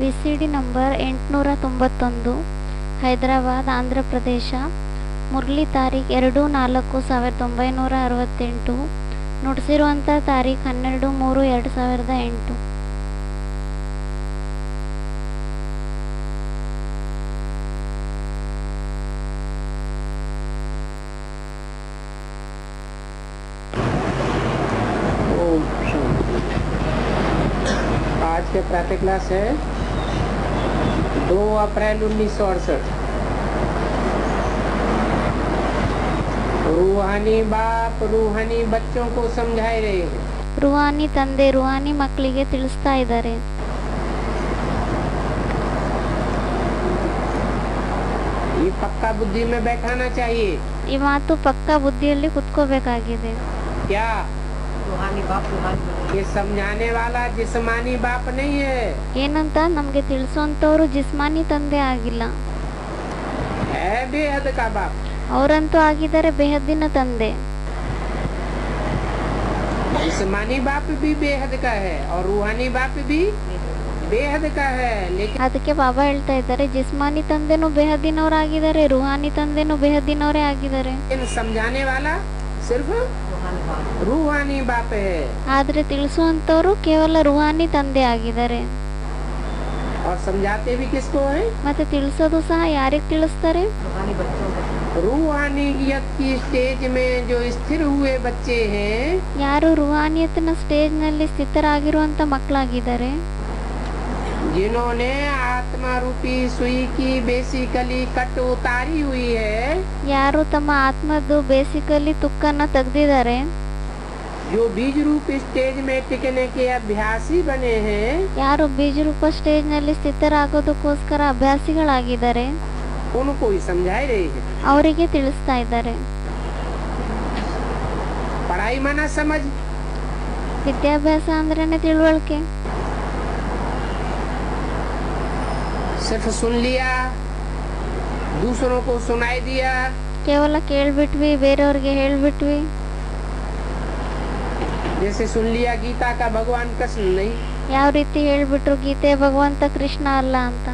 VCD number 891 Hyderabad Andhra Pradesh Murali ತಾರೀಖ್ 2-4-1968 ನುಡಿಸಿರುವಂಥ ತಾರೀಖ್ 12-3-2008. आज के प्रातः क्लास है 2 अप्रैल 1968। रूहानी बाप रूहानी बच्चों को समझा रहे हैं। ರೂಹಾನಿ ತಂದೆ ರೂಹಾನಿ ಮಕ್ಕಳಿಗೆ ತಿಳಿಸ್ತಾ ಇದ್ದಾರೆ. ये पक्का बुद्धि में बैठाना चाहिए। ಈ ಮಾತು ಪಕ್ಕಾ ಬುದ್ಧಿಯಲ್ಲಿ ಕುತ್ಕೋಬೇಕಾಗಿದೆ. क्या रूहानी बाप ये समझाने वाला जिस्मानी बाप नहीं है। ಏನಂತ ನಮಗೆ ತಿಳಿಸುವಂತವರು ಜಿಸ್ಮಾನಿ ತಂದೆ ಆಗಿಲ್ಲ, है बेहद का बाप। ಅವರಂತೂ ಆಗಿದ್ದಾರೆ ಬೇಹದ್ದಿನ ತಂದೆ. जिस्मानी बाप भी बेहद का है और रूहानी बाप भी बेहद का है, लेकिन ಅದಕ್ಕೆ ಬಾಬಾ ಹೇಳ್ತಾ ಇದ್ದಾರೆ, ಜಿಸ್ಮಾನಿ ತಂದೆನೂ ಬೇಹದ್ದಿನವರಾಗಿದ್ದಾರೆ, ರೂಹಾನಿ ತಂದೆನೂ ಬೇಹದ್ದಿನವರೇ ಆಗಿದ್ದಾರೆ. समझाने वाला सिर्फ रूहानी बाप है। ಆದ್ರೆ ತಿಳಿಸುವಂತವರು ಕೇವಲ ರೂಹಾನಿ ತಂದೆ ಆಗಿದ್ದಾರೆ. और समझाते भी किसको है? ಮತ್ತೆ ತಿಳಿಸೋದು ಸಹ ಯಾರಿಗೆ ತಿಳಿಸ್ತಾರೆ? रूहानियत की स्टेज में जो स्थिर हुए बच्चे हैं, ಯಾರು ರೂಹಾನಿಯತ್ನ ಸ್ಟೇಜ್ ನಲ್ಲಿ ಸ್ಥಿತರಾಗಿರುವಂತ ಮಕ್ಕಳಾಗಿದ್ದಾರೆ, जिन्होंने आत्मा रूपी सुई की बेसिकली कट उतारी हुई है, ಯಾರು ತಮ್ಮ ಆತ್ಮದ್ದು ಬೇಸಿಕಲಿ ತುಕ್ಕನ್ನ ತೆಗೆದಿದ್ದಾರೆ, जो बीज रूप स्टेज में टिकने के अभ्यासी बने हैं, ಯಾರು ಬೀಜರೂಪ ಸ್ಟೇಜ್ ನಲ್ಲಿ ಸ್ಥಿತರಾಗೋದಕ್ಕೋಸ್ಕರ ಅಭ್ಯಾಸಿಗಳಾಗಿದ್ದಾರೆ, उनको ही समझा रहे हैं। ಅವರಿಗೆ ತಿಳಿಸ್ತಾ ಇದ್ದಾರೆ. पढ़ाई माना समझ, ವಿದ್ಯಾಭ್ಯಾಸ ಅಂದ್ರೇನೆ ತಿಳುವಳಿಕೆ. सिर्फ सुन लिया, दूसरों को सुनाई दिया, ಕೇವಲ ಕೇಳ್ಬಿಟ್ವಿ, ಬೇರೆಯವ್ರಿಗೆ ಹೇಳ್ಬಿಟ್ವಿ. जैसे सुन लिया गीता का भगवान कृष्ण नहीं, ಯಾವ ರೀತಿ ಹೇಳ್ಬಿಟ್ರು ಗೀತೆ ಭಗವಂತ ಕೃಷ್ಣ ಅಲ್ಲ ಅಂತ.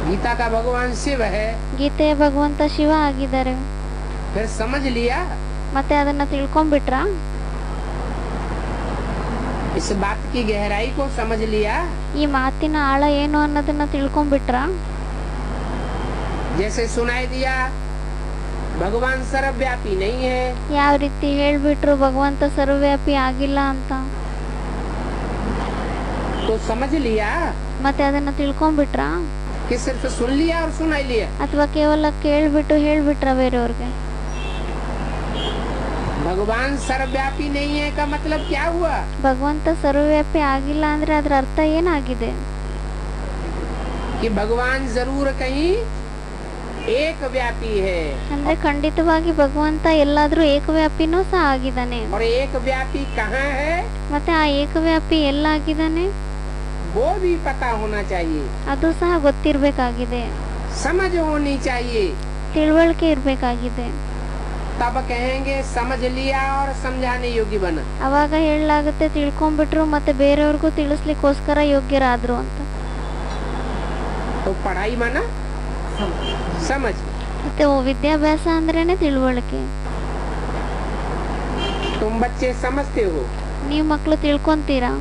गीता का भगवान शिव है, ಗೀತೆಯ ಭಗವಂತ ಶಿವ ಆಗಿದ್ದಾರೆ. फिर समझ लिया, ಮತ್ತೆ ಅದನ್ನ ತಿಳ್ಕೊಂಡ್ಬಿಟ್ರ, इस बात की गहराई को समझ लिया। ಈ ಮಾತಿನ ಆಳ ಏನು ಅನ್ನೋದನ್ನ ತಿಳ್ಕೊಂಡ್ಬಿಟ್ರ. जैसे सुनाई दिया भगवान सर्वव्यापी नहीं है, ಯಾವ ರೀತಿ ಹೇಳ್ಬಿಟ್ರು ಭಗವಂತ ಸರ್ವವ್ಯಾಪಿ ಆಗಿಲ್ಲ ಅಂತ. तो समझ लिया ಮತ್ತೆ ಅದನ್ನ ತಿಳ್ಕೊಂಡ್ಬಿಟ್ರ, कि सिर्फ सुन लिया और सुनाई लिया। ಅಥವಾ ಕೇವಲ ಕೇಳ್ಬಿಟ್ಟು ಹೇಳ್ಬಿಟ್ರ ಬೇರೆಯವ್ರಿಗೆ. भगवान सर्वव्यापी नहीं है का मतलब क्या हुआ? ಭಗವಂತ ಸರ್ವವ್ಯಾಪಿ ಆಗಿಲ್ಲ ಅಂದ್ರೆ ಅದರ ಅರ್ಥ ಏನಾಗಿದೆ? कि भगवान जरूर कहीं एक व्यापी है, ಅಂದ್ರೆ ಖಂಡಿತವಾಗಿ ಭಗವಂತ ಎಲ್ಲಾದ್ರೂ ಏಕವ್ಯಾಪಿನೂ ಸಹ ಆಗಿದ್ದಾನೆ. और एक व्यापी कहाँ है ಮತ್ತೆ ಆ ಏಕವ್ಯಾಪಿ ಎಲ್ಲಾಗಿದ್ದಾನೆ वो भी पता होना चाहिए, ಅದು ಸಹ ಗೊತ್ತಿರ್ಬೇಕಾಗಿದೆ, समझ होनी चाहिए। ತಿಳುವಳಿಕೆ ಇರ್ಬೇಕಾಗಿದೆ. तब कहेंगे समझ लिया और समझाने योग्य बना। ಅವಾಗ ಹೇಳಲಾಗುತ್ತೆ ತಿಳ್ಕೊಂಡ್ಬಿಟ್ರು ಮತ್ತೆ ಬೇರೆಯವ್ರಿಗೂ ತಿಳಿಸ್ಲಿಕ್ಕೋಸ್ಕರ ಯೋಗ್ಯರಾದ್ರು ಅಂತ. तो पढ़ाई माना समझ। ಮತ್ತೆ ವಿದ್ಯಾಭ್ಯಾಸ ಅಂದ್ರೇನೆ ತಿಳುವಳಿಕೆ. तुम बच्चे समझते हो, ನೀವು ಮಕ್ಕಳು ತಿಳ್ಕೊಂತೀರಾ.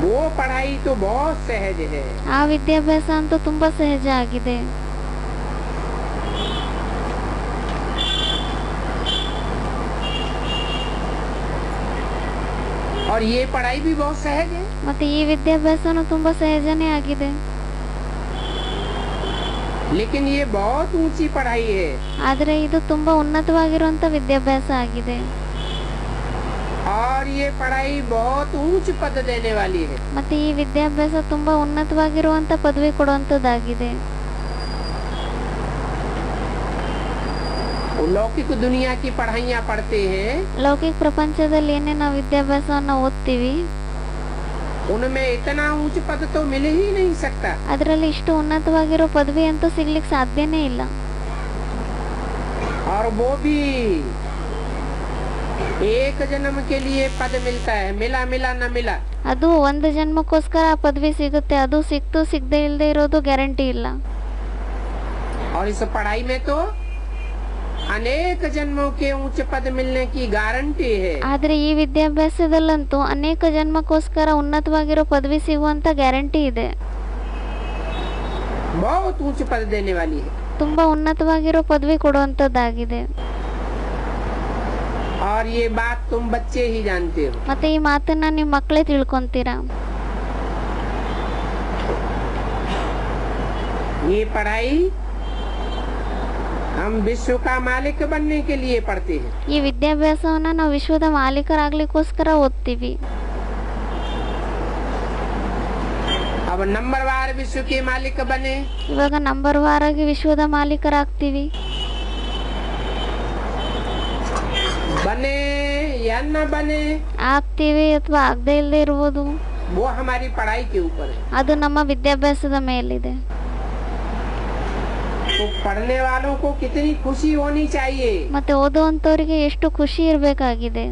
वो पढ़ाई तो बहुत सहज है। ಆ ವಿದ್ಯಾಭ್ಯಾಸ ಅಂತೂ ತುಂಬಾ ಸಹಜ ಆಗಿದೆ. और ये पढ़ाई भी बहुत सहज है, ಮತ್ತೆ ಈ ವಿದ್ಯಾಭ್ಯಾಸನೂ ತುಂಬಾ ಸಹಜನೇ ಆಗಿದೆ. लेकिन ये बहुत ऊंची पढ़ाई है। ಆದ್ರೆ ಇದು ತುಂಬಾ ಉನ್ನತವಾಗಿರುವಂತ ವಿದ್ಯಾಭ್ಯಾಸ ಆಗಿದೆ. और ये पढ़ाई बहुत ऊंच पद देने वाली है। ಮತ್ತೆ ಈ ವಿದ್ಯಾಭ್ಯಾಸ ತುಂಬಾ ಉನ್ನತವಾಗಿರುವಂತ ಪದವಿ ಕೊಡುವಂತದ್ದಾಗಿದೆ. लौकिक दुनिया की पढ़ाइयाँ पढ़ते हैं, ಲೌಕಿಕ ಪ್ರಪಂಚದಲ್ಲಿ ಏನೇ ನಾವು ವಿದ್ಯಾಭ್ಯಾಸವನ್ನ ಓದ್ತೀವಿ, उनमें इतना ऊंच पद तो मिल ही नहीं सकता। ಅದರಲ್ಲಿ ಇಷ್ಟು ಉನ್ನತವಾಗಿರೋ ಪದವಿ ಅಂತೂ ಸಿಗ್ಲಿಕ್ಕೆ ಸಾಧ್ಯನೇ ಇಲ್ಲ. और वो भी एक जन्म के लिए पद मिलता है, मिला मिला न मिला। ಅದು ಒಂದು ಜನ್ಮಕ್ಕೋಸ್ಕರ ಆ ಪದವಿ ಸಿಗುತ್ತೆ, ಅದು ಸಿಕ್ತು ಸಿಗದೆ ಇಲ್ಲದೆ ಇರೋದು ಗ್ಯಾರಂಟಿ ಇಲ್ಲ. और इस पढ़ाई में तो अनेक जन्मों के ऊंच पद मिलने की गारंटी है। ಆದ್ರೆ ಈ ವಿದ್ಯಾಭ್ಯಾಸದಲ್ಲಂತೂ ಅನೇಕ ಜನ್ಮಕ್ಕೋಸ್ಕರ ಉನ್ನತವಾಗಿರೋ ಪದವಿ ಸಿಗುವಂತ ಗ್ಯಾರಂಟಿ ಇದೆ. बहुत ऊंच पद देने वाली है। ತುಂಬಾ ಉನ್ನತವಾಗಿರೋ ಪದವಿ ಕೊಡುವಂತದ್ದಾಗಿದೆ. और ये बात तुम बच्चे ही जानते हो। ಮತ್ತೆ ಈ ಮಾತನ್ನ ನಿಮ್ಮ ಮಕ್ಕಳೇ ತಿಳ್ಕೊಂತೀರಾ. ये पढ़ाई हम विश्व का मालिक बनने के लिए पढ़ते हैं। ಈ ವಿದ್ಯಾಭ್ಯಾಸವನ್ನ ನಾವು ವಿಶ್ವದ ಮಾಲೀಕರಾಗ್ಲಿಕ್ಕೋಸ್ಕರ ಓದ್ತೀವಿ. अब नंबरवार विश्व के मालिक बने। ಇವಾಗ ನಂಬರ್ ವಾರಾಗಿ ವಿಶ್ವದ ಮಾಲೀಕರಾಗ್ತೀವಿ. बने या न बने ಆಗ್ತೀವಿ ಅಥವಾ ಆಗದೆ ಇಲ್ಲದೆ ಇರುವುದು वो हमारी पढ़ाई के ऊपर है। ಅದು ನಮ್ಮ ವಿದ್ಯಾಭ್ಯಾಸದ ಮೇಲಿದೆ. तो पढ़ने वालों को कितनी खुशी होनी चाहिए ಮತ್ತೆ ಓದುವಂತವರಿಗೆ ಎಷ್ಟು ಖುಷಿ ಇರಬೇಕಾಗಿದೆ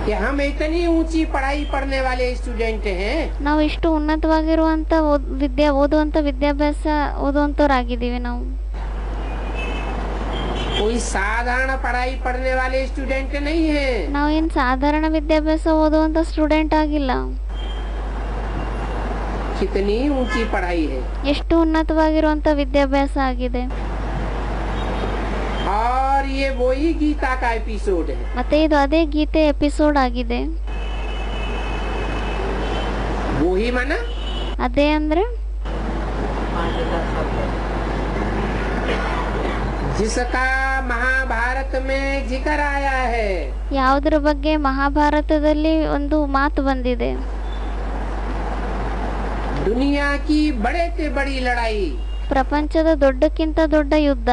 कि हम इतनी ऊंची पढ़ाई पढ़ने वाले स्टूडेंट हैं। ನಾವು ಇಷ್ಟು ಉನ್ನತವಾಗಿರುವಂತ ಓದುವಂತ ವಿದ್ಯಾಭ್ಯಾಸ ಓದುವಂತವರಾಗಿದ್ದೀವಿ. ನಾವು कोई साधारण पढ़ाई पढ़ने वाले स्टूडेंट नहीं है। ನಾವು ಏನ್ ಸಾಧಾರಣ ವಿದ್ಯಾಭ್ಯಾಸ ಓದುವಂತ ಸ್ಟೂಡೆಂಟ್ ಆಗಿಲ್ಲ. कितनी ऊंची पढ़ाई है, ಎಷ್ಟು ಉನ್ನತವಾಗಿರುವಂತ ವಿದ್ಯಾಭ್ಯಾಸ ಆಗಿದೆ. और ये वही गीता का एपिसोड है। ಮತ್ತೆ ಇದು ಅದೇ ಗೀತೆ ಎಪಿಸೋಡ್ ಆಗಿದೆ. वही माना ಅದೇ ಅಂದ್ರೆ जिसका महाभारत में जिक्र आया है। ಯಾವುದರ ಬಗ್ಗೆ ಮಹಾಭಾರತದಲ್ಲಿ ಒಂದು ಮಾತು ಬಂದಿದೆ. दुनिया की बड़े से बड़ी लड़ाई, ಪ್ರಪಂಚದ ದೊಡ್ಡಕ್ಕಿಂತ ದೊಡ್ಡ ಯುದ್ಧ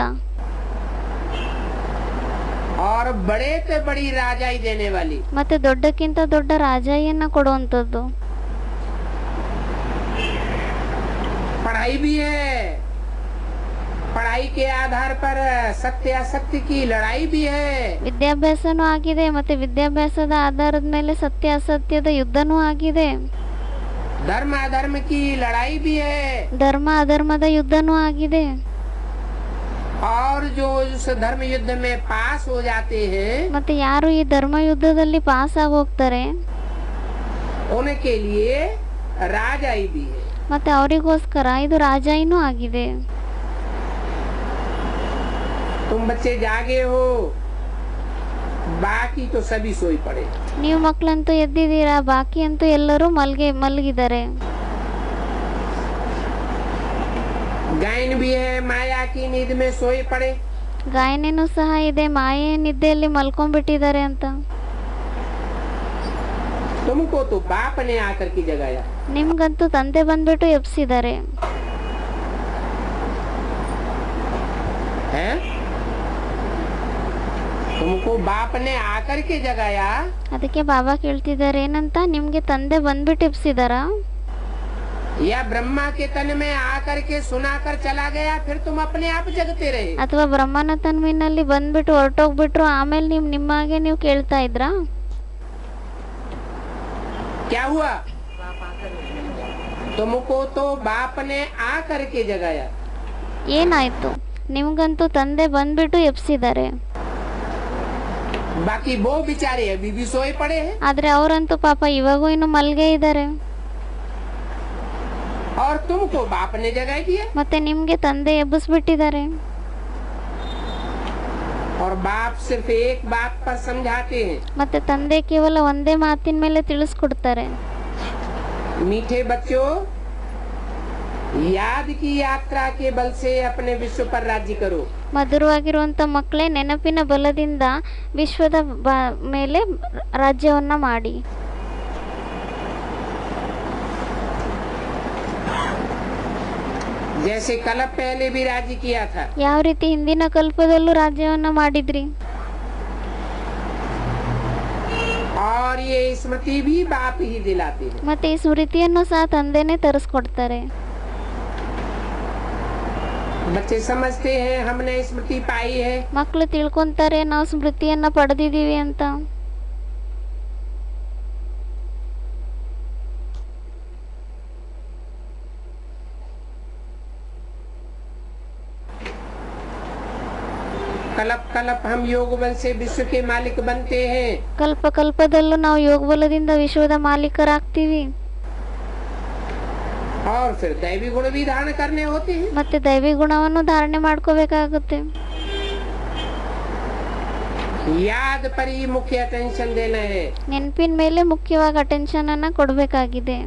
और बड़े से बड़ी राजाई देने वाली, ಮತ್ತೆ ದೊಡ್ಡಕ್ಕಿಂತ ದೊಡ್ಡ ರಾಜಾಯಿಯನ್ನ ಕೊಡುವಂತದ್ದು पढ़ाई भी है। पढ़ाई के आधार पर सत्य असत्य की लड़ाई भी है। ವಿದ್ಯಾಭ್ಯಾಸನೂ ಆಗಿದೆ, ಮತ್ತೆ ವಿದ್ಯಾಭ್ಯಾಸದ ಆಧಾರದ ಮೇಲೆ ಸತ್ಯ ಅಸತ್ಯದ ಯುದ್ಧನೂ ಆಗಿದೆ. धर्म अधर्म की लड़ाई भी है। ಧರ್ಮ ಅಧರ್ಮದ ಯುದ್ಧನೂ ಆಗಿದೆ. और जो उस धर्म युद्ध में पास हो जाते हैं, ಮತ್ತೆ ಯಾರು ಈ ಧರ್ಮ ಯುದ್ಧದಲ್ಲಿ ಪಾಸ್ ಆಗಿ ಹೋಗ್ತಾರೆ उनके लिए राजाई भी है। ಮತ್ತೆ ಅವರಿಗೋಸ್ಕರ ಇದು ರಾಜಾಯಿನೂ ಆಗಿದೆ. तुम बच्चे जागे हो, बाकी तो सभी सोई पड़े। ನೀವು ಮಕ್ಕಳಂತೂ ಎದ್ದಿದ್ದೀರಾ, ಬಾಕಿ ಅಂತೂ ಎಲ್ಲರೂ ಮಲಗಿದ್ದಾರೆ. गायन भी है, माया की नींद में सोए पड़े। ಗಾಯನೇನೂ ಸಹ ಇದೆ, ಮಾಯೆ ನಿದ್ದೆಯಲ್ಲಿ ಮಲ್ಕೊಂಡ್ಬಿಟ್ಟಿದ್ದಾರೆ ಅಂತ. तुमको तो बाप ने आकर के जगाया। ನಿಮ್ಗಂತೂ ತಂದೆ ಬಂದ್ಬಿಟ್ಟು ಎಬ್ಸಿದ್ದಾರೆ. है तुमको बाप ने आकर के जगाया, ಅದಕ್ಕೆ ಬಾಬಾ ಕೇಳ್ತಿದ್ದಾರೆ ಏನಂತ, ನಿಮ್ಗೆ ತಂದೆ ಬಂದ್ಬಿಟ್ಟು ಎಬ್ಸಿದಾರಾ या ब्रह्मा के तन में आकर के सुनाकर चला गया, फिर तुम अपने आप जगते रहे। ಅಥವಾ ಬ್ರಹ್ಮನ ತನ್ವಿನಲ್ಲಿ ಬಂದ್ಬಿಟ್ಟು ಹೊರಟೋಗ್ಬಿಟ್ರು, ಆಮೇಲೆ ನಿಮ್ಮಾಗೆ ನೀವು ಕೇಳ್ತಾ ಇದ್ರಾ? क्या हुआ? तुमको तो बाप ने आकर के जगाया। ಏನಾಯ್ತು? ನಿಮ್ಗಂತೂ ತಂದೆ ಬಂದ್ಬಿಟ್ಟು ಎಬ್ಸಿದ್ದಾರೆ. बाकी वो बेचारे अभी भी सोए पड़े हैं। ಆದ್ರೆ ಅವರಂತೂ ಪಾಪ ಇವಾಗೂ ಇನ್ನು ಮಲ್ಗೆ ಇದ್ದಾರೆ. और तुमको बाप ने जगा दिया। ಮತ್ತೆ ನಿಮ್ಗೆ ತಂದೆ ಎಬ್ಬಿಸ್ಬಿಟ್ಟಿದ್ದಾರೆ. और बाप सिर्फ एक बात पर समझाते हैं। ಮತ್ತೆ ತಂದೆ ಕೇವಲ ಒಂದೇ ಮಾತಿನ ಮೇಲೆ ತಿಳಿಸ್ಕೊಡ್ತಾರೆ. मीठे बच्चों, याद की यात्रा के बल से अपने विश्व पर राज्य करो। ಮಧುರವಾಗಿರುವಂತ ಮಕ್ಕಳೇ, ನೆನಪಿನ ಬಲದಿಂದ ವಿಶ್ವದ ಮೇಲೆ ರಾಜ್ಯವನ್ನ ಮಾಡಿ. जैसे कल्प पहले भी राज्य किया था। ಯಾವ ರೀತಿ ಹಿಂದಿನ ಕಲ್ಪದಲ್ಲೂ ರಾಜ್ಯವನ್ನ ಮಾಡಿದ್ರಿ. और ये स्मृति भी बाप ही दिलाते हैं। ಮತ್ತೆ ಈ ಸ್ಮೃತಿಯನ್ನು ಸಹ ತಂದೆನೇ ತರಿಸ್ಕೊಡ್ತಾರೆ. बच्चे समझते हैं हमने स्मृति पाई है, ಮಕ್ಕಳು ತಿಳ್ಕೊಂತಾರೆ ನಾವು ಸ್ಮೃತಿಯನ್ನ ಪಡೆದಿದ್ದೀವಿ ಅಂತ. कलप कलप हम योग बल से विश्व के मालिक बनते हैं, ಕಲ್ಪ ಕಲ್ಪದಲ್ಲೂ ನಾವು ಯೋಗ ಬಲದಿಂದ ವಿಶ್ವದ ಮಾಲೀಕರಾಗ್ತೀವಿ. और फिर दैवी गुण भी धारण करने होते हैं. ಮತ್ತೆ ದೈವಿ ಗುಣವನ್ನು ಧಾರಣೆ ಮಾಡ್ಕೋಬೇಕಾಗುತ್ತೆ. याद पर ही मुख्य अटेंशन देना है. ನೆನಪಿನ ಮೇಲೆ ಮುಖ್ಯವಾಗಿ ಅಟೆನ್ಷನ್ ಅನ್ನ ಕೊಡಬೇಕಾಗಿದೆ.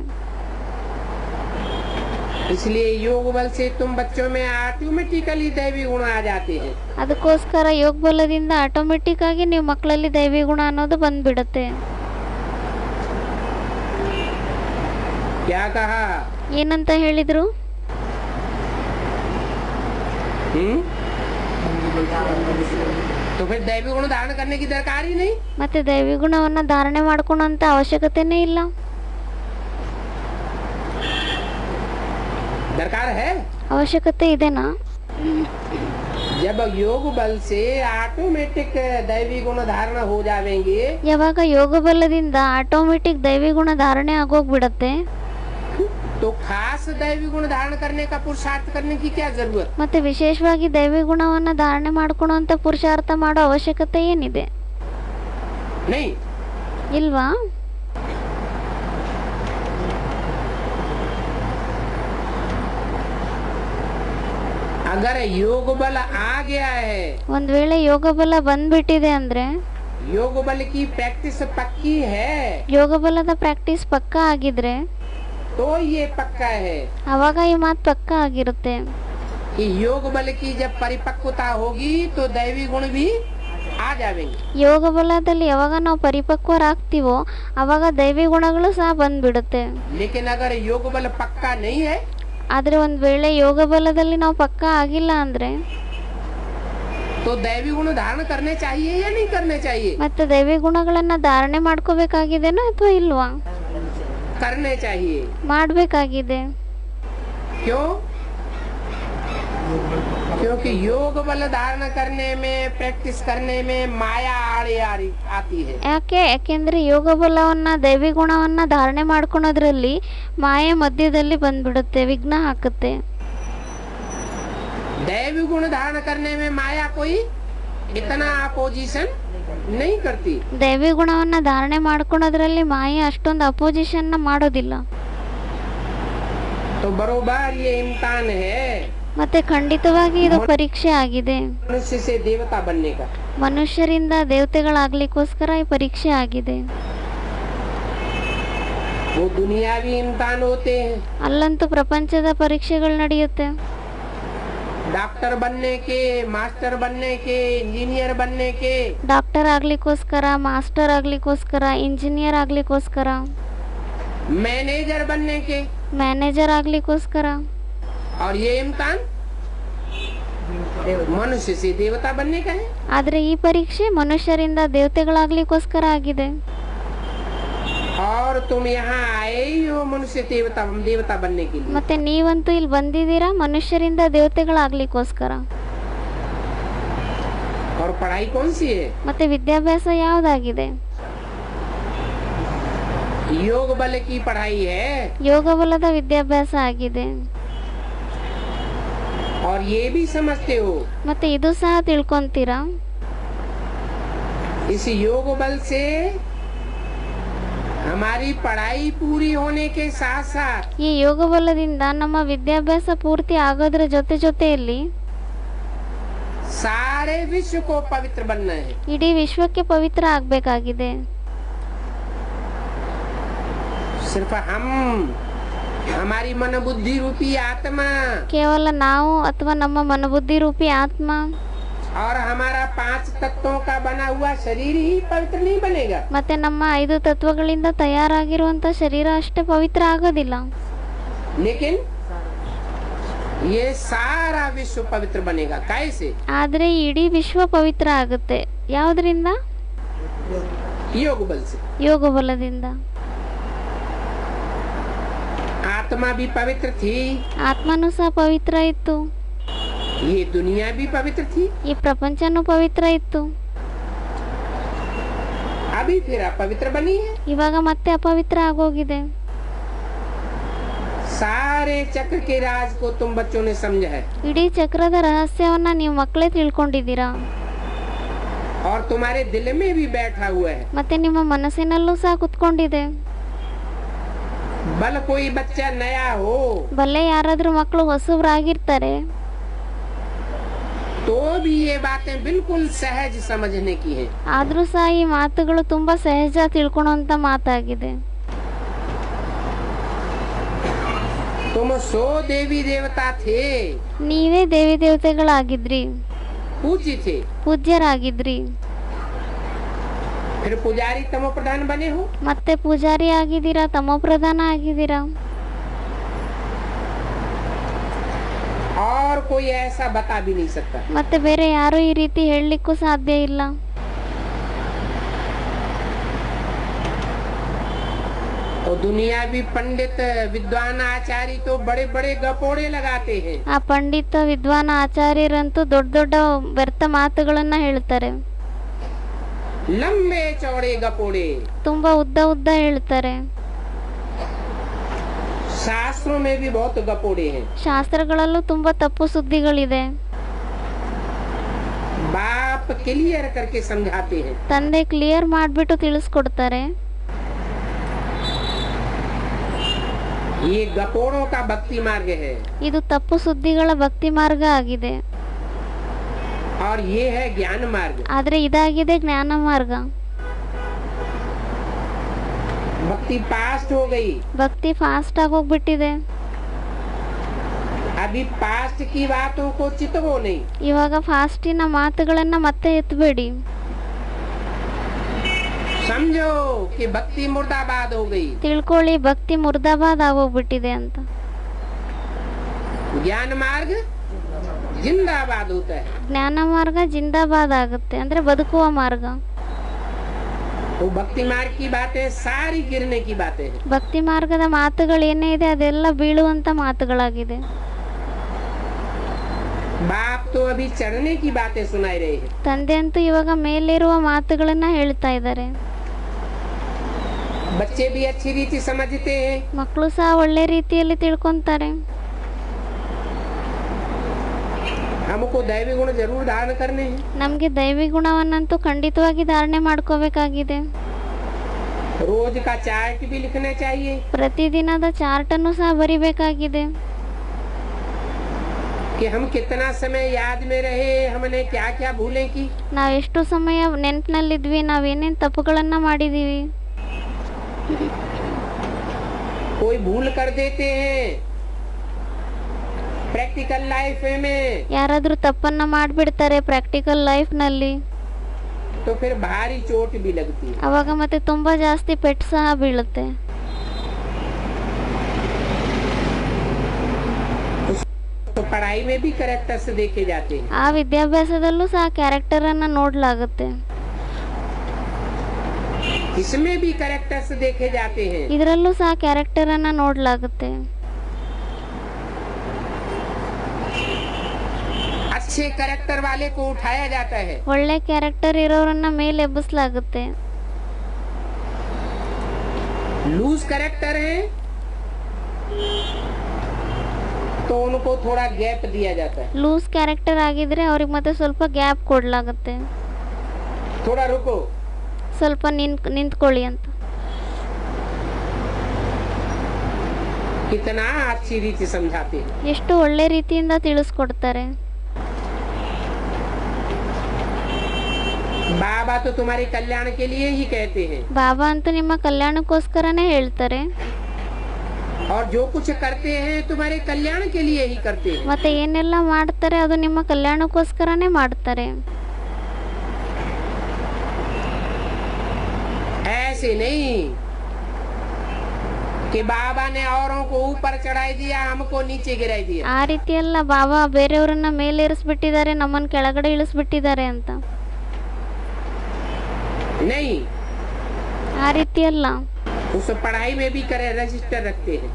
इसलिए योग बल से तुम बच्चों में ऑटोमेटिकली दैवी गुण आ जाते हैं. ಅದಕ್ಕೋಸ್ಕರ ಯೋಗ ಬಲದಿಂದ ಆಟೋಮೆಟಿಕ್ ಆಗಿ ನೀವು ಮಕ್ಕಳಲ್ಲಿ ದೈವಿ ಗುಣ ಅನ್ನೋದು ಬಂದ್ಬಿಡುತ್ತೆ. क्या कहा? ಏನಂತ ಹೇಳಿದ್ರು? तो फिर दैवी गुण धारण करने की दरकार ही नहीं. ಮತ್ತೆ ದೈವಿ ಗುಣವನ್ನ ಧಾರಣೆ ಮಾಡ್ಕೊಳ್ಳೋಂತ ಅವಶ್ಯಕತೆನೇ ಇಲ್ಲ. दरकार है. ಅವಶ್ಯಕತೆ ಇದೆನಾ? जब योग बल से ऑटोमेटिक दैवी गुण धारण हो जाएंगे, ಯಾವಾಗ ಯೋಗ ಬಲದಿಂದ ಆಟೋಮೆಟಿಕ್ ದೈವಿ ಗುಣ ಧಾರಣೆ ಆಗೋಗ್ಬಿಡತ್ತೆ, तो खास दैवी गुण धारण करने का पुरुषार्थ करने की क्या जरूरत? ಮತ್ತೆ ವಿಶೇಷವಾಗಿ ದೈವಿ ಗುಣವನ್ನ ಧಾರಣೆ ಮಾಡ್ಕೊಳ್ಳುವಂತ ಪುರುಷಾರ್ಥ ಮಾಡೋ ಅವಶ್ಯಕತೆ ಏನಿದೆ? नहीं. ಇಲ್ವಾ? अगर योग बल आ गया है, ಒಂದ್ ವೇಳೆ ಯೋಗ ಬಲ ಬಂದ್ಬಿಟ್ಟಿದೆ ಅಂದ್ರೆ, योग बल की प्रैक्टिस पक्की है, ಯೋಗ ಬಲದ ಪ್ರಾಕ್ಟೀಸ್ ಪಕ್ಕಾ ಆಗಿದ್ರೆ, तो ये पक्का है ಅವಾಗ ಈ ಮಾತು ಪಕ್ಕಾ ಆಗಿರುತ್ತೆ कि योग बल की जब परिपक्वता होगी तो दैवी गुण भी आ जाएंगे. ಯೋಗ ಬಲದಲ್ಲಿ ಯಾವಾಗ ನಾವು ಪರಿಪಕ್ವರಾಗ್ತೀವೋ ಅವಾಗ ದೈವಿ ಗುಣಗಳು ಸಹ ಬಂದ್ಬಿಡುತ್ತೆ. लेकिन अगर योग बल पक्का नहीं है, ಆದ್ರೆ ಒಂದ್ ವೇಳೆ ಯೋಗ ಬಲದಲ್ಲಿ ನಾವು ಪಕ್ಕಾ ಆಗಿಲ್ಲ ಅಂದ್ರೆ, तो दैवी गुण धारण करने चाहिए या नहीं करने चाहिए? ಮತ್ತೆ ದೈವಿ ಗುಣಗಳನ್ನ ಧಾರಣೆ ಮಾಡ್ಕೋಬೇಕಾಗಿದೆನೋ ಅಥವಾ ಇಲ್ವಾ? करने चाहिए. ಮಾಡ್ಬೇಕಾಗಿದೆ. क्यों? क्योंकि योग बल धारण करने में, प्रैक्टिस करने में माया आड़े आती है. ಯಾಕೆಂದ್ರೆ ಯೋಗ ಬಲವನ್ನ ದೈವಿ ಗುಣವನ್ನ ಧಾರಣೆ ಮಾಡ್ಕೊಳೋದ್ರಲ್ಲಿ ಮಾಯೆ ಮಧ್ಯದಲ್ಲಿ ಬಂದ್ಬಿಡುತ್ತೆ, ವಿಘ್ನ ಹಾಕುತ್ತೆ. दैवी गुण धारण करने में माया कोई इतना अपोजिशन नहीं करती. ದೈವಿ ಗುಣವನ್ನ ಧಾರಣೆ ಮಾಡ್ಕೊಳೋದ್ರಲ್ಲಿ ಮಾಯೆ ಅಷ್ಟೊಂದು ಅಪೋಸಿಷನ್ ಮಾಡೋದಿಲ್ಲ. तो बरोबर ये इम्तिहान है ಮತ್ತೆ ಖಂಡಿತವಾಗಿ ಇದು ಪರೀಕ್ಷೆ ಆಗಿದೆ. मनुष्य से देवता बनने का. ಮನುಷ್ಯರಿಂದ ದೇವತೆಗಳಾಗ್ಲಿಕ್ಕೋಸ್ಕರ ಈ ಪರೀಕ್ಷೆ ಆಗಿದೆ. वो दुनियावी इम्तिहान होते हैं, ಅಲ್ಲಂತೂ ಪ್ರಪಂಚದ ಪರೀಕ್ಷೆಗಳು ನಡೆಯುತ್ತೆ. डॉक्टर बनने के, मास्टर बनने के, इंजीनियर बनने के, ಡಾಕ್ಟರ್ ಆಗ್ಲಿಕ್ಕೋಸ್ಕರ, ಮಾಸ್ಟರ್ ಆಗ್ಲಿಕ್ಕೋಸ್ಕರ, ಇಂಜಿನಿಯರ್ ಆಗ್ಲಿಕ್ಕೋಸ್ಕರ, मैनेजर बनने के, ಮ್ಯಾನೇಜರ್ ಆಗ್ಲಿಕ್ಕೋಸ್ಕರ. और ये इम्तिहान मनुष्य से देवता बनने का है. ಆದ್ರೆ ಈ ಪರೀಕ್ಷೆ ಮನುಷ್ಯರಿಂದ ದೇವತೆಗಳಾಗ್ಲಿಕ್ಕೋಸ್ಕರ ಆಗಿದೆ. और तुम यहाँ आए ही हो मनुष्य देवता बनने के लिए. ಮತ್ತೆ ನೀವಂತೂ ಇಲ್ಲಿ ಬಂದಿದ್ದೀರಾ ಮನುಷ್ಯರಿಂದ ದೇವತೆಗಳಾಗ್ಲಿಕ್ಕೋಸ್ಕರ. और पढ़ाई कौन सी है? ಮತ್ತೆ ವಿದ್ಯಾಭ್ಯಾಸ ಯಾವ್ದಾಗಿದೆ? योग बल की पढ़ाई है. ಯೋಗ ಬಲದ ವಿದ್ಯಾಭ್ಯಾಸ ಆಗಿದೆ. और ये भी समझते हो ಮತ್ತೆ ಇದು ಸಹ ತಿಳ್ಕೊಂತೀರಾ, इस योग बल से हमारी पढ़ाई पूरी होने के साथ साथ ಈ ಯೋಗ ಬಲದಿಂದ ನಮ್ಮ ವಿದ್ಯಾಭ್ಯಾಸ ಪೂರ್ತಿ ಆಗೋದ್ರ ಜೊತೆಯಲ್ಲಿ सारे विश्व को पवित्र बनना है. ಇಡೀ ವಿಶ್ವಕ್ಕೆ ಪವಿತ್ರ ಆಗ್ಬೇಕಾಗಿದೆ. सिर्फ हम, हमारी मन बुद्धि रूपी आत्मा ಕೇವಲ ನಾವು ಅಥವಾ ನಮ್ಮ ಮನಬುದ್ಧಿ ರೂಪಿ ಆತ್ಮ और हमारा 5 तत्वों का बना हुआ शरीर ही पवित्र नहीं बनेगा. ಮತ್ತೆ ನಮ್ಮ 5 ತತ್ವಗಳಿಂದ ತಯಾರಾಗಿರುವಂತ ಶರೀರ ಅಷ್ಟೇ ಪವಿತ್ರ ಆಗೋದಿಲ್ಲ. लेकिन ये सारा विश्व पवित्र बनेगा. कैसे? ಆದ್ರೆ ಇಡೀ ವಿಶ್ವ ಪವಿತ್ರ ಆಗುತ್ತೆ. ಯಾವುದರಿಂದ? योग बल से. ಯೋಗ ಬಲದಿಂದ. आत्मा भी पवित्र थी, ಆತ್ಮನೂ ಸಹ ಪವಿತ್ರ ಇತ್ತು. ये दुनिया भी पवित्र थी, ಈ ಪ್ರಪಂಚನೂ ಪವಿತ್ರ ಇತ್ತು, अभी फिर अपवित्र बनी है। ಇವಾಗ ಮತ್ತೆ ಅಪವಿತ್ರ ಆಗೋಗಿದೆ. सारे चक्र के राज को तुम बच्चों ने समझा है ಇಡೀ ಚಕ್ರದ ರಹಸ್ಯವನ್ನ ನೀವು ಮಕ್ಕಳೇ ತಿಳ್ಕೊಂಡಿದ್ದೀರಾ, और तुम्हारे दिल में भी बैठा हुआ है। ಮತ್ತೆ ನಿಮ್ಮ ಮನಸ್ಸಿನಲ್ಲೂ ಸಹ ಕುತ್ಕೊಂಡಿದೆ. बल कोई बच्चा नया हो ಬಲ್ಲೆ ಯಾರಾದ್ರೂ ಮಕ್ಕಳು ಹೊಸಬ್ರಾಗಿರ್ತಾರೆ, तो भी ये बातें बिल्कुल सहज समझने की है। ಆದ್ರೂ ಸಹ ಈ ಮಾತುಗಳು ತುಂಬಾ ಸಹಜ ತಿಳ್ಕೊಳೋಂತ ಮಾತಾಗಿದೆ. तुम 100 देवी देवता थे, ನೀವೇ ದೇವಿ ದೇವತೆಗಳಾಗಿದ್ರಿ, पूज्य थे, ಪೂಜ್ಯರಾಗಿದ್ರಿ, फिर पुजारी तमो प्रधान बने हो। ಮತ್ತೆ ಪೂಜಾರಿ ಆಗಿದ್ದೀರಾ, ತಮೋಪ್ರಧಾನ ಆಗಿದ್ದೀರಾ. और कोई ऐसा बता भी नहीं सकता। ಮತ್ತೆ ಬೇರೆ ಯಾರು ಈ ರೀತಿ ಹೇಳಲಿಕ್ಕೂ ಸಾಧ್ಯ ಇಲ್ಲ. और दुनियावी पंडित विद्वान आचार्य तो बड़े बड़े गपोड़े लगाते हैं। ಆ ಪಂಡಿತ ವಿದ್ವಾನ ಆಚಾರ್ಯರಂತೂ ದೊಡ್ಡ ದೊಡ್ಡ ವ್ಯರ್ಥ ಮಾತುಗಳನ್ನ ಹೇಳ್ತಾರೆ, लंबे चौड़े गपोड़े। ತುಂಬಾ ಉದ್ದ ಉದ್ದ ಹೇಳ್ತಾರೆ. शास्त्रों में भी बहुत गपोड़े हैं। ಶಾಸ್ತ್ರಗಳಲ್ಲೂ ತುಂಬಾ ತಪ್ಪು ಸುದ್ದಿಗಳಿದೆ. बाप क्लियर करके समझाते हैं। ತಂದೆ ಕ್ಲಿಯರ್ ಮಾಡ್ಬಿಟ್ಟು ತಿಳಿಸ್ಕೊಡ್ತಾರೆ. ये गपोड़ों का भक्ति मार्ग है, ಇದು ತಪ್ಪು ಸುದ್ದಿಗಳ ಭಕ್ತಿ ಮಾರ್ಗ ಆಗಿದೆ, और ये है ज्ञान मार्ग। ಆದ್ರೆ ಇದಾಗಿದೆ ಜ್ಞಾನ ಮಾರ್ಗ. भक्ति पास्ट हो गई, ಭಕ್ತಿ ಫಾಸ್ಟ್ ಆಗೋಗ್ಬಿಟ್ಟಿದೆ. अभी पास्ट की बातों को चितवो नहीं। ಇವಾಗ ಫಾಸ್ಟಿನ ಮಾತುಗಳನ್ನ ಮತ್ತೆ ಎತ್ತಬೇಡಿ. समझो कि भक्ति मुर्दाबाद हो गई। ತಿಳ್ಕೊಳ್ಳಿ, ಭಕ್ತಿ ಮುರ್ದಾಬಾದ್ ಆಗೋಗ್ಬಿಟ್ಟಿದೆ ಅಂತ. ज्ञान मार्ग जिंदाबाद होता है। ಜ್ಞಾನ ಮಾರ್ಗ ಜಿಂದಾಬಾದ್ ಆಗುತ್ತೆ, ಅಂದ್ರೆ ಬದುಕುವ ಮಾರ್ಗ. वो भक्ति मार्ग की बातें सारी गिरने की बातें हैं। ಭಕ್ತಿ ಮಾರ್ಗದ ಮಾತುಗಳು ಏನೇ ಇದೆ ಅದೆಲ್ಲ ಬೀಳುವಂತ ಮಾತುಗಳಾಗಿದೆ. बाप तो अभी चढ़ने की बातें सुनाई रहे हैं। ತಂದೆ ಅಂತೂ ಇವಾಗ ಮೇಲಿರುವ ಮಾತುಗಳನ್ನ ಹೇಳ್ತಾ ಇದ್ದಾರೆ. बच्चे भी अच्छी रीति समझते हैं। ಮಕ್ಕಳು ಸಹ ಒಳ್ಳೆ ರೀತಿಯಲ್ಲಿ ತಿಳ್ಕೊಂತಾರೆ. हमको दैवी गुण जरूर धारण करने हैं। ನಮ್ಗೆ ದೈವಿ ಗುಣವನ್ನಂತೂ ಖಂಡಿತವಾಗಿ ಧಾರಣೆ ಮಾಡ್ಕೋಬೇಕಾಗಿದೆ. रोज का चार्ट भी लिखना चाहिए। ಪ್ರತಿದಿನದ ಚಾರ್ಟ್ ಅನ್ನು ಸಹ ಬರಿಬೇಕಾಗಿದೆ. कि हम कितना समय याद में रहे, हमने क्या क्या भूलें की। ನಾವ್ ಎಷ್ಟು ಸಮಯ ನೆನಪಿನಲ್ಲಿದ್ವಿ, ನಾವೇನೇನ್ ತಪ್ಪುಗಳನ್ನ ಮಾಡಿದೀವಿ. कोई भूल कर देते हैं प्रैक्टिकल लाइफ में, ಯಾರಾದ್ರೂ ತಪ್ಪನ್ನ ಮಾಡ್ಬಿಡ್ತಾರೆ ಪ್ರಾಕ್ಟಿಕಲ್ ಲೈಫ್ ನಲ್ಲಿ, तो फिर भारी चोट भी लगती है। ಅವಾಗ ಮತ್ತೆ ತುಂಬಾ ಜಾಸ್ತಿ ಪೆಟ್ಟು ಸಹ ಬೀಳುತ್ತೆ. तो पढ़ाई में भी कैरेक्टर्स देखे जाते हैं। ಆ ವಿದ್ಯಾಭ್ಯಾಸದಲ್ಲೂ ಸಹ ಕ್ಯಾರೆಕ್ಟರ್ ಅನ್ನ ನೋಡ್ಲಾಗುತ್ತೆ, इसमें भी कैरेक्टर्स देखे जाते हैं। ಇದರಲ್ಲೂ ಸಹ ಕ್ಯಾರೆಕ್ಟರ್ ಅನ್ನ ನೋಡ್ಲಾಗುತ್ತೆ. अच्छे कैरेक्टर वाले को उठाया जाता है, ಒಳ್ಳೆ ಕ್ಯಾರೆಕ್ಟರ್ ಇರೋರನ್ನ ಮೇಲೆ ಎಬ್ಬಿಸಲಾಗುತ್ತೆ. लूज कैरेक्टर है तो उनको थोड़ा गैप दिया जाता है। ಲೂಸ್ ಕ್ಯಾರೆಕ್ಟರ್ ಆಗಿದ್ರೆ ಅವ್ರಿಗೆ ಮತ್ತೆ ಸ್ವಲ್ಪ ಗ್ಯಾಪ್ ಕೊಡ್ಲಾಗುತ್ತೆ, थोड़ा रुको, ಸ್ವಲ್ಪ ನಿಂತ್ಕೊಳ್ಳಿ ಅಂತ. कितना अच्छी रीति समझाते हैं। ಎಷ್ಟು ಒಳ್ಳೆ ರೀತಿಯಿಂದ ತಿಳಿಸ್ಕೊಡ್ತಾರೆ. बाबा तो तुम्हारे कल्याण के लिए ही कहते हैं, ಬಾಬಾ ಅಂತೂ ನಿಮ್ಮ ಕಲ್ಯಾಣಕ್ಕೋಸ್ಕರನೇ ಹೇಳ್ತಾರೆ. और जो कुछ करते हैं तुम्हारे कल्याण के लिए ही करते हैं। ಮತ್ತೆ ಏನೆಲ್ಲ ಮಾಡ್ತಾರೆ ಅದು ನಿಮ್ಮ ಕಲ್ಯಾಣಕ್ಕೋಸ್ಕರನೇ ಮಾಡ್ತಾರೆ. ऐसे नहीं कि बाबा ने औरों को ऊपर चढ़ाई दिया, हमको नीचे गिराई दिया। ಆ ರೀತಿ ಎಲ್ಲ ಬಾಬಾ ಬೇರೆಯವ್ರನ್ನ ಮೇಲೆ ಇರಿಸ್ಬಿಟ್ಟಿದ್ದಾರೆ, ನಮ್ಮನ್ನ ಕೆಳಗಡೆ ಇಳಿಸ್ಬಿಟ್ಟಿದ್ದಾರೆ ಅಂತ. नहीं, ಆ ರೀತಿ ಅಲ್ಲ. उस पढ़ाई में भी करे रजिस्टर रखते हैं।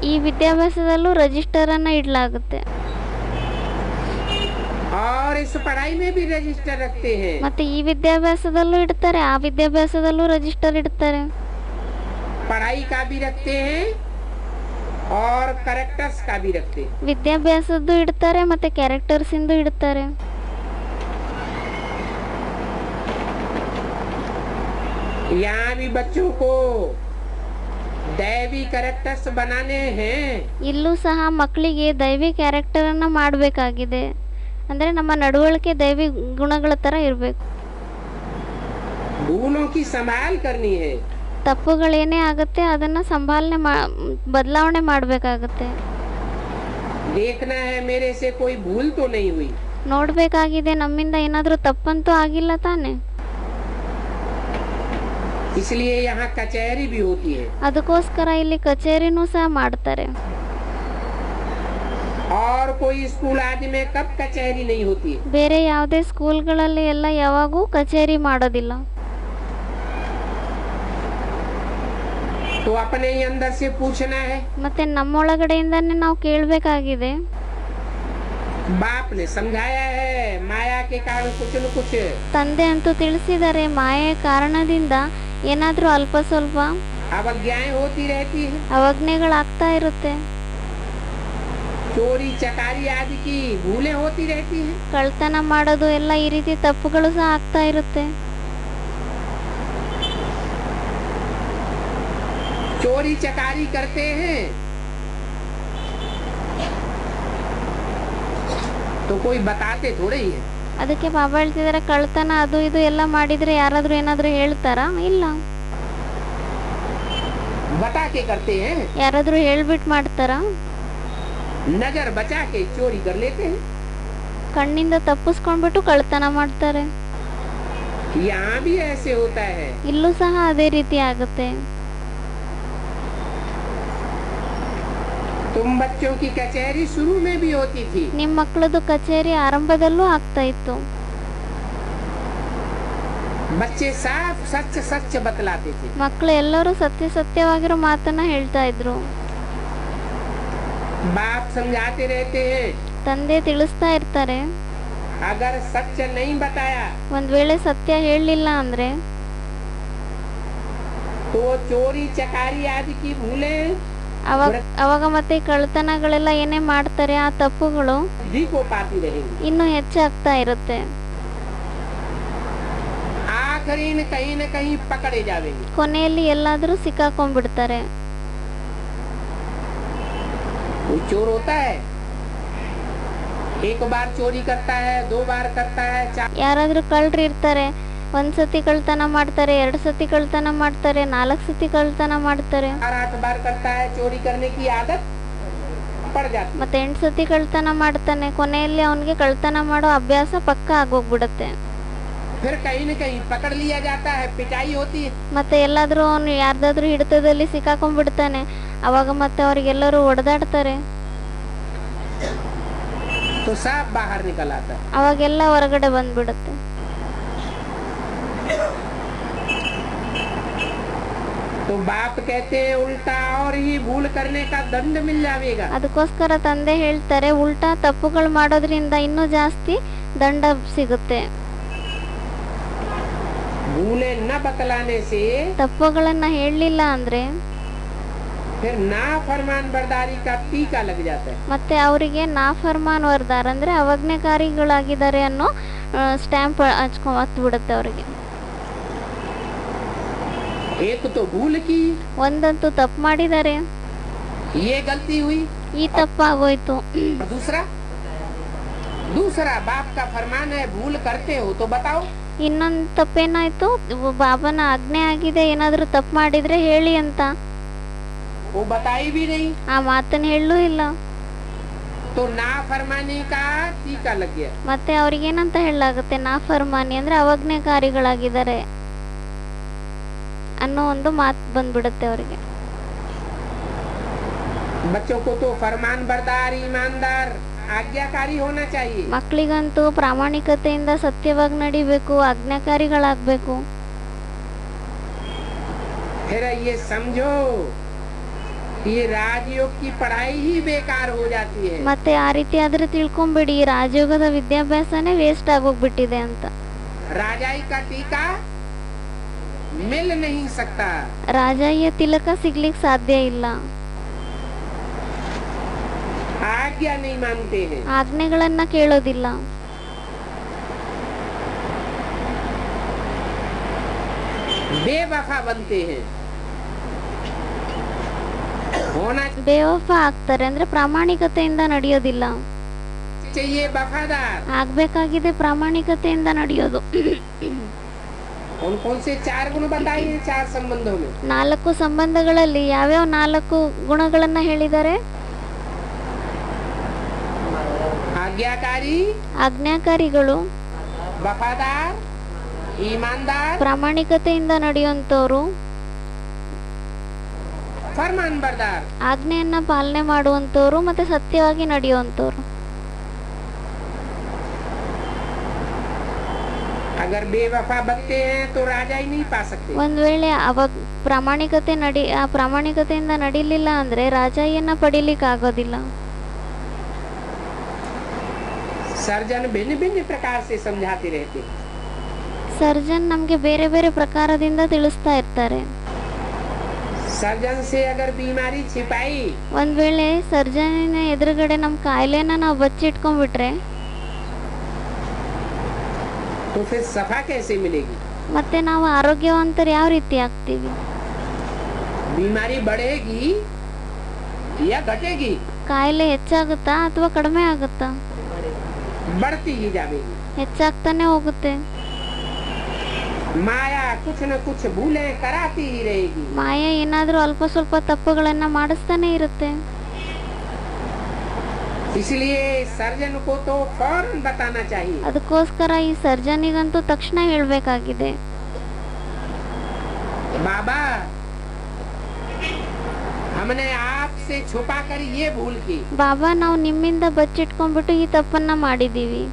ಈ ವಿದ್ಯಾಭ್ಯಾಸದಲ್ಲೂ ರಿಜಿಸ್ಟರ್ ಅನ್ನ ಇಡಲಾಗುತ್ತೆ. और इस पढ़ाई में भी रजिस्टर रखते हैं। ಮತ್ತೆ ಈ ವಿದ್ಯಾಭ್ಯಾಸದಲ್ಲೂ ಇಡ್ತಾರೆ, ಆ ವಿದ್ಯಾಭ್ಯಾಸದಲ್ಲೂ ರಿಜಿಸ್ಟರ್ ಇಡ್ತಾರೆ. पढ़ाई का भी रखते हैं और करेक्टर्स का भी रखते हैं। ವಿದ್ಯಾಭ್ಯಾಸದ್ದು ಇಡ್ತಾರೆ ಮತ್ತೆ ಕ್ಯಾರೆಕ್ಟರ್ಸ್ ಇಂದು ಇಡ್ತಾರೆ. यहाँ भी बच्चों को दैवी कैरेक्टर्स बनाने हैं। ಇಲ್ಲೂ ಸಹ ಮಕ್ಕಳಿಗೆ ದೈವಿ ಕ್ಯಾರೆಕ್ಟರ್ ಅನ್ನ ಮಾಡಬೇಕಾಗಿದೆ. ಅಂದ್ರೆ ನಮ್ಮ ನಡವಳಿಕೆ ದೈವಿ ಗುಣಗಳ ತರ ಇರಬೇಕು. भूलों की संभाल करनी है। ತಪ್ಪುಗಳೇನೇ ಆಗುತ್ತೆ ಅದನ್ನ ಬದಲಾವಣೆ ಮಾಡಬೇಕಾಗುತ್ತೆ. देखना है मेरे से कोई भूल तो नहीं हुई। ನೋಡ್ಬೇಕಾಗಿದೆ ನಮ್ಮಿಂದ ಏನಾದ್ರೂ ತಪ್ಪಂತೂ ಆಗಿಲ್ಲ ತಾನೆ. इसलिए यहाँ कचहरी भी होती है। ಅದಕ್ಕೋಸ್ಕರ ಇಲ್ಲಿ ಕಚೇರಿನೂ ಸಹ ಮಾಡ್ತಾರೆ. और कोई स्कूल आदि में कब कचहरी नहीं होती है। ಬೇರೆ ಯಾವುದೇ ಸ್ಕೂಲ್ಗಳಲ್ಲಿ ಎಲ್ಲ ಯಾವಾಗೂ ಕಚೇರಿ ಮಾಡೋದಿಲ್ಲ. तो अपने ही अंदर से पूछना है। ಮತ್ತೆ ನಮ್ಮೊಳಗಡೆಯಿಂದಾನೇ ನಾವು ಕೇಳಬೇಕಾಗಿದೆ. बाप ने समझाया है माया के कारण कुछ न कुछ। ತಂದೆ ಅಂತೂ ತಿಳಿಸಿದ್ದಾರೆ ಮಾಯೆಯ ಕಾರಣದಿಂದ ಏನಾದ್ರೂ ಅಲ್ಪ ಸ್ವಲ್ಪ अवज्ञाएं होती रहती है। ಅವಜ್ಞೆಗಳಾಗ್ತಾ ಇರುತ್ತೆ. चोरी चकारी आदि की भूलें होती रहती है। ಕಳ್ತನ ಮಾಡೋದು ಎಲ್ಲ ಈ ರೀತಿ ತಪ್ಪುಗಳು ಸಹ ಆಗ್ತಾ ಇರುತ್ತೆ. चोरी चकारी करते हैं तो कोई बताते थोड़े ही है। ಅದಕ್ಕೆ ಬಾಬಾ ಹೇಳ್ತಿದ್ದಾರೆ ಕಳ್ತನ ಅದು ಇದು ಎಲ್ಲ ಮಾಡಿದ್ರೆ ಯಾರಾದ್ರೂ ಏನಾದ್ರೂ ಹೇಳ್ತಾರಾ? ಇಲ್ಲ. बता के करते हैं। ಯಾರಾದ್ರೂ ಹೇಳ್ಬಿಟ್ಟು ಮಾಡ್ತಾರಾ? नजर बचा के चोरी कर लेते हैं। ಕಣ್ಣಿಂದ ತಪ್ಪಿಸ್ಕೊಂಡ್ಬಿಟ್ಟು ಕಳ್ತನ ಮಾಡ್ತಾರೆ. यहाँ भी ऐसे होता है। ಇಲ್ಲೂ ಸಹ ಅದೇ ರೀತಿ ಆಗುತ್ತೆ. तुम बच्चों की कचहरी शुरू में भी होती थी। ನಿಮ್ಮ ಮಕ್ಕಳದು ಕಚೇರಿ ಆರಂಭದಲ್ಲೂ ಆಗ್ತಾ ಇತ್ತು. बच्चे साफ सच सच बतलाते थे। ಮಕ್ಕಳು ಎಲ್ಲರೂ ಸತ್ಯವಾಗಿರೋ ಮಾತನ್ನ ಹೇಳ್ತಾ ಇದ್ರು. बाप समझाते रहते हैं। ತಂದೆ ತಿಳಿಸ್ತಾ ಇರ್ತಾರೆ. अगर सच नहीं बताया ಒಂದ್ ವೇಳೆ ಸತ್ಯ ಹೇಳಲಿಲ್ಲ ಅಂದ್ರೆ तो चोरी चकारी आदि की भूलें ಅವಾಗ ಮತ್ತೆ ಕಳ್ತನಗಳೆಲ್ಲ ಏನೇ ಮಾಡ್ತಾರೆ ಆ ತಪ್ಪುಗಳು भी को पाती रहेंगी। ಇನ್ನೂ ಹೆಚ್ಚಾಗ್ತಾ ಇರುತ್ತೆ. आखिरी में कहीं न कहीं पकड़े जाएंगे। ಕೊನೆಯಲ್ಲಿ ಎಲ್ಲಾದ್ರೂ ಸಿಕ್ಕಾಕೊಂಡ್ಬಿಡ್ತಾರೆ. कोई चोर होता है एक बार चोरी करता है, 2 बार करता है, 4 ಯಾರಾದ್ರೂ ಕಳ್ರು ಇರ್ತಾರೆ. ಒಂದ್ಸತಿ ಕಳ್ತನ ಮಾಡ್ತಾರೆ, 2 ಸತಿ ಕಳ್ತನ ಮಾಡ್ತಾರೆ, 4 ಸತಿ ಕಳ್ತನ ಮಾಡ್ತಾರೆ, 8 बार करता है। चोरी करने की आदत पड़ जाती है। ಮತ್ತೆ 8 ಸತಿ ಕಳ್ತನ ಮಾಡ್ತಾನೆ. ಕೊನೆಯಲ್ಲಿ ಅವನಿಗೆ ಕಳ್ತನ ಮಾಡೋ ಅಭ್ಯಾಸ ಪಕ್ಕ ಆಗೋಗ್ಬಿಡುತ್ತೆ. फिर कहीं न कहीं पकड़ लिया जाता है, पिटाई होती है। ಮತ್ತೆ ಎಲ್ಲಾದ್ರೂ ಅವನು ಯಾರ್ದಾದ್ರೂ ಹಿಡಿತದಲ್ಲಿ ಸಿಕ್ಕಾಕೊಂಡ್ಬಿಡ್ತಾನೆ. ಅವಾಗ ಮತ್ತೆ ಅವ್ರಿಗೆಲ್ಲರೂ ಹೊಡೆದಾಡ್ತಾರೆ. तो सब बाहर निकल आता है। ಅವಾಗೆಲ್ಲ ಹೊರಗಡೆ ಬಂದ್ಬಿಡುತ್ತೆ. तो बाप कहते हैं उल्टा और ही भूल करने का दंड मिल जाएगा। ಅದಕ್ಕೋಸ್ಕರ ತಂದೆ ಹೇಳ್ತಾರೆ ಉಲ್ಟಾ ತಪ್ಪುಗಳು ಮಾಡೋದ್ರಿಂದ ಇನ್ನೂ ಜಾಸ್ತಿ ದಂಡ ಸಿಗುತ್ತೆ. भूले न बतलाने से ತಪ್ಪುಗಳನ್ನ ಹೇಳಲಿಲ್ಲ ಅಂದ್ರೆ फिर ना फरमान बरदारी का टीका लग जाता है। ಮತ್ತೆ ಅವರಿಗೆ ನಾಫರ್ಮಾನ್ ವರ್ದಾರ್ ಅಂದ್ರೆ ಅವಜ್ಞಾಕಾರಿಗಳಾಗಿದ್ದಾರೆ ಅನ್ನೋ ಸ್ಟ್ಯಾಂಪ್ ಹತ್ತು ಬಿಡುತ್ತೆ ಅವರಿಗೆ. एक तो भूल की, ಒಂದಂತೂ ತಪ್ಪು ಮಾಡಿದ್ದಾರೆ, ये गलती हुई, ಈ ತಪ್ಪಾಗೋಯ್ತು. दूसरा बाप का फरमान है भूल करते हो तो बताओ। ಇನ್ನೊಂದು ತಪ್ಪೇನಾಯ್ತು, ಬಾಬನ ಆಜ್ಞೆ ಆಗಿದೆ ಏನಾದ್ರೂ ತಪ್ಪು ಮಾಡಿದ್ರೆ ಹೇಳಿ ಅಂತ. वो बताई भी नहीं, ಆ ಮಾತನ್ನ ಹೇಳಲೂ ಇಲ್ಲ. तो ना फरमाने का टीका लग गया। ಮತ್ತೆ ಅವ್ರಿಗೇನಂತ ಹೇಳಲಾಗುತ್ತೆ, ನಾಫರ್ಮಾನಿ ಅಂದ್ರೆ ಅವಜ್ಞಾಕಾರಿಗಳಾಗಿದ್ದಾರೆ ಅನ್ನೋ ಒಂದು ಮಾತು ಬಂದ್ಬಿಡುತ್ತೆ ಅವರಿಗೆ. बच्चों को तो फरमान बरदार, ईमानदार, आज्ञाकारी होना चाहिए। ಮಕ್ಕಳಿಗಂತೂ ಪ್ರಾಮಾಣಿಕತೆಯಿಂದ ಸತ್ಯವಾಗಿ ನಡಿಬೇಕು, ये राजयोग की पढ़ाई ही बेकार हो जाती है। ಮತ್ತೆ ಆ ರೀತಿ ಆದ್ರೆ ತಿಳ್ಕೊಂಬಿಡಿ ರಾಜಯೋಗದ ವಿದ್ಯಾಭ್ಯಾಸನೇ ವೇಸ್ಟ್ ಆಗೋಗ್ಬಿಟ್ಟಿದೆ ಅಂತ. राजाई का टीका मिल नहीं सकता। ರಾಜಾಯ ತಿಲಕ ಸಿಗ್ಲಿಕ್ಕೆ ಸಾಧ್ಯ ಇಲ್ಲ. आज्ञा नहीं मानते हैं। ಆಜ್ಞೆಗಳನ್ನ ಕೇಳೋದಿಲ್ಲ. बेवफा बनते हैं। होना ಬೇವಫಾ ಆಗ್ತಾರೆ ಅಂದ್ರೆ ಪ್ರಾಮಾಣಿಕತೆಯಿಂದ ನಡೆಯೋದಿಲ್ಲ. चाहिए वफादार। ಆಗ್ಬೇಕಾಗಿದೆ ಪ್ರಾಮಾಣಿಕತೆಯಿಂದ ನಡೆಯೋದು. कौन कौन से 4 गुण बताइए 4 संबंधों में? 4 ಸಂಬಂಧಗಳಲ್ಲಿ ಯಾವ್ಯಾವ 4 ಗುಣಗಳನ್ನ ಹೇಳಿದ್ದಾರೆ? आज्ञाकारी, ಆಜ್ಞಾಕಾರಿಗಳು, वफादार, ईमानदार, ಪ್ರಾಮಾಣಿಕತೆಯಿಂದ ನಡೆಯುವಂತವ್ರು, फरमानबरदार। ಆಜ್ಞೆಯನ್ನ ಪಾಲನೆ ಮಾಡುವಂತವ್ರು ಮತ್ತೆ ಸತ್ಯವಾಗಿ ನಡೆಯುವಂತವ್ರು. अगर बेवफा बनते हैं तो राजा ही नहीं पा सकते। ಒಂದ್ ವೇಳೆ ಅವಾಗ ಪ್ರಾಮಾಣಿಕತೆಯಿಂದ ನಡಿಲಿಲ್ಲ ಅಂದ್ರೆ ರಾಜಾಯನ್ನ ಪಡಿಲಿಕ್ಕೆ ಆಗೋದಿಲ್ಲ. सर्जन भिन्न भिन्न प्रकार से समझाते रहते हैं। ಸರ್ಜನ್ ನಮ್ಗೆ ಬೇರೆ ಬೇರೆ ಪ್ರಕಾರದಿಂದ ತಿಳಿಸ್ತಾ ಇರ್ತಾರೆ. सर्जन से अगर बीमारी छिपाई ಒಂದ್ ವೇಳೆ ಸರ್ಜನಿನ ಎದುರುಗಡೆ ನಮ್ ಕಾಯಿಲೆನ ನಾವು ಬಚ್ಚಿಟ್ಕೊಂಡ್ಬಿಟ್ರೆ तो फिर सफा कैसे मिलेगी? ಮತ್ತೆ ನಾವು ಆರೋಗ್ಯವಂತರು ಯಾವ ರೀತಿ ಆಗ್ತೀವಿ? बीमारी बढ़ेगी या घटेगी? ಕಾಯಿಲೆ ಹೆಚ್ಚಾಗುತ್ತಾ ಅಥವಾ ಕಡಿಮೆ ಆಗುತ್ತಾ? बढ़ती ही जाएगी। ಹೆಚ್ಚಾಗ್ತಾನೆ ಹೋಗುತ್ತೆ. माया कुछ न कुछ भूले कराती ही रहेगी। ಮಾಯೆ ಏನಾದ್ರೂ ಅಲ್ಪ ಸ್ವಲ್ಪ ತಪ್ಪುಗಳನ್ನ ಮಾಡಿಸ್ತಾನೆ ಇರುತ್ತೆ. इसलिए सर्जन को तो फौरन बताना चाहिए। ಅದಕ್ಕೋಸ್ಕರ ಈ ಸರ್ಜನಿಗಂತೂ ತಕ್ಷಣ ಹೇಳ್ಬೇಕಾಗಿದೆ. बाबा हमने आपसे छुपा कर ये भूल की। ಬಾಬಾ ನಾವು ನಿಮ್ಮಿಂದ ಬಚ್ಚಿಟ್ಕೊಂಡ್ಬಿಟ್ಟು ಈ ತಪ್ಪನ್ನ ಮಾಡಿದೀವಿ.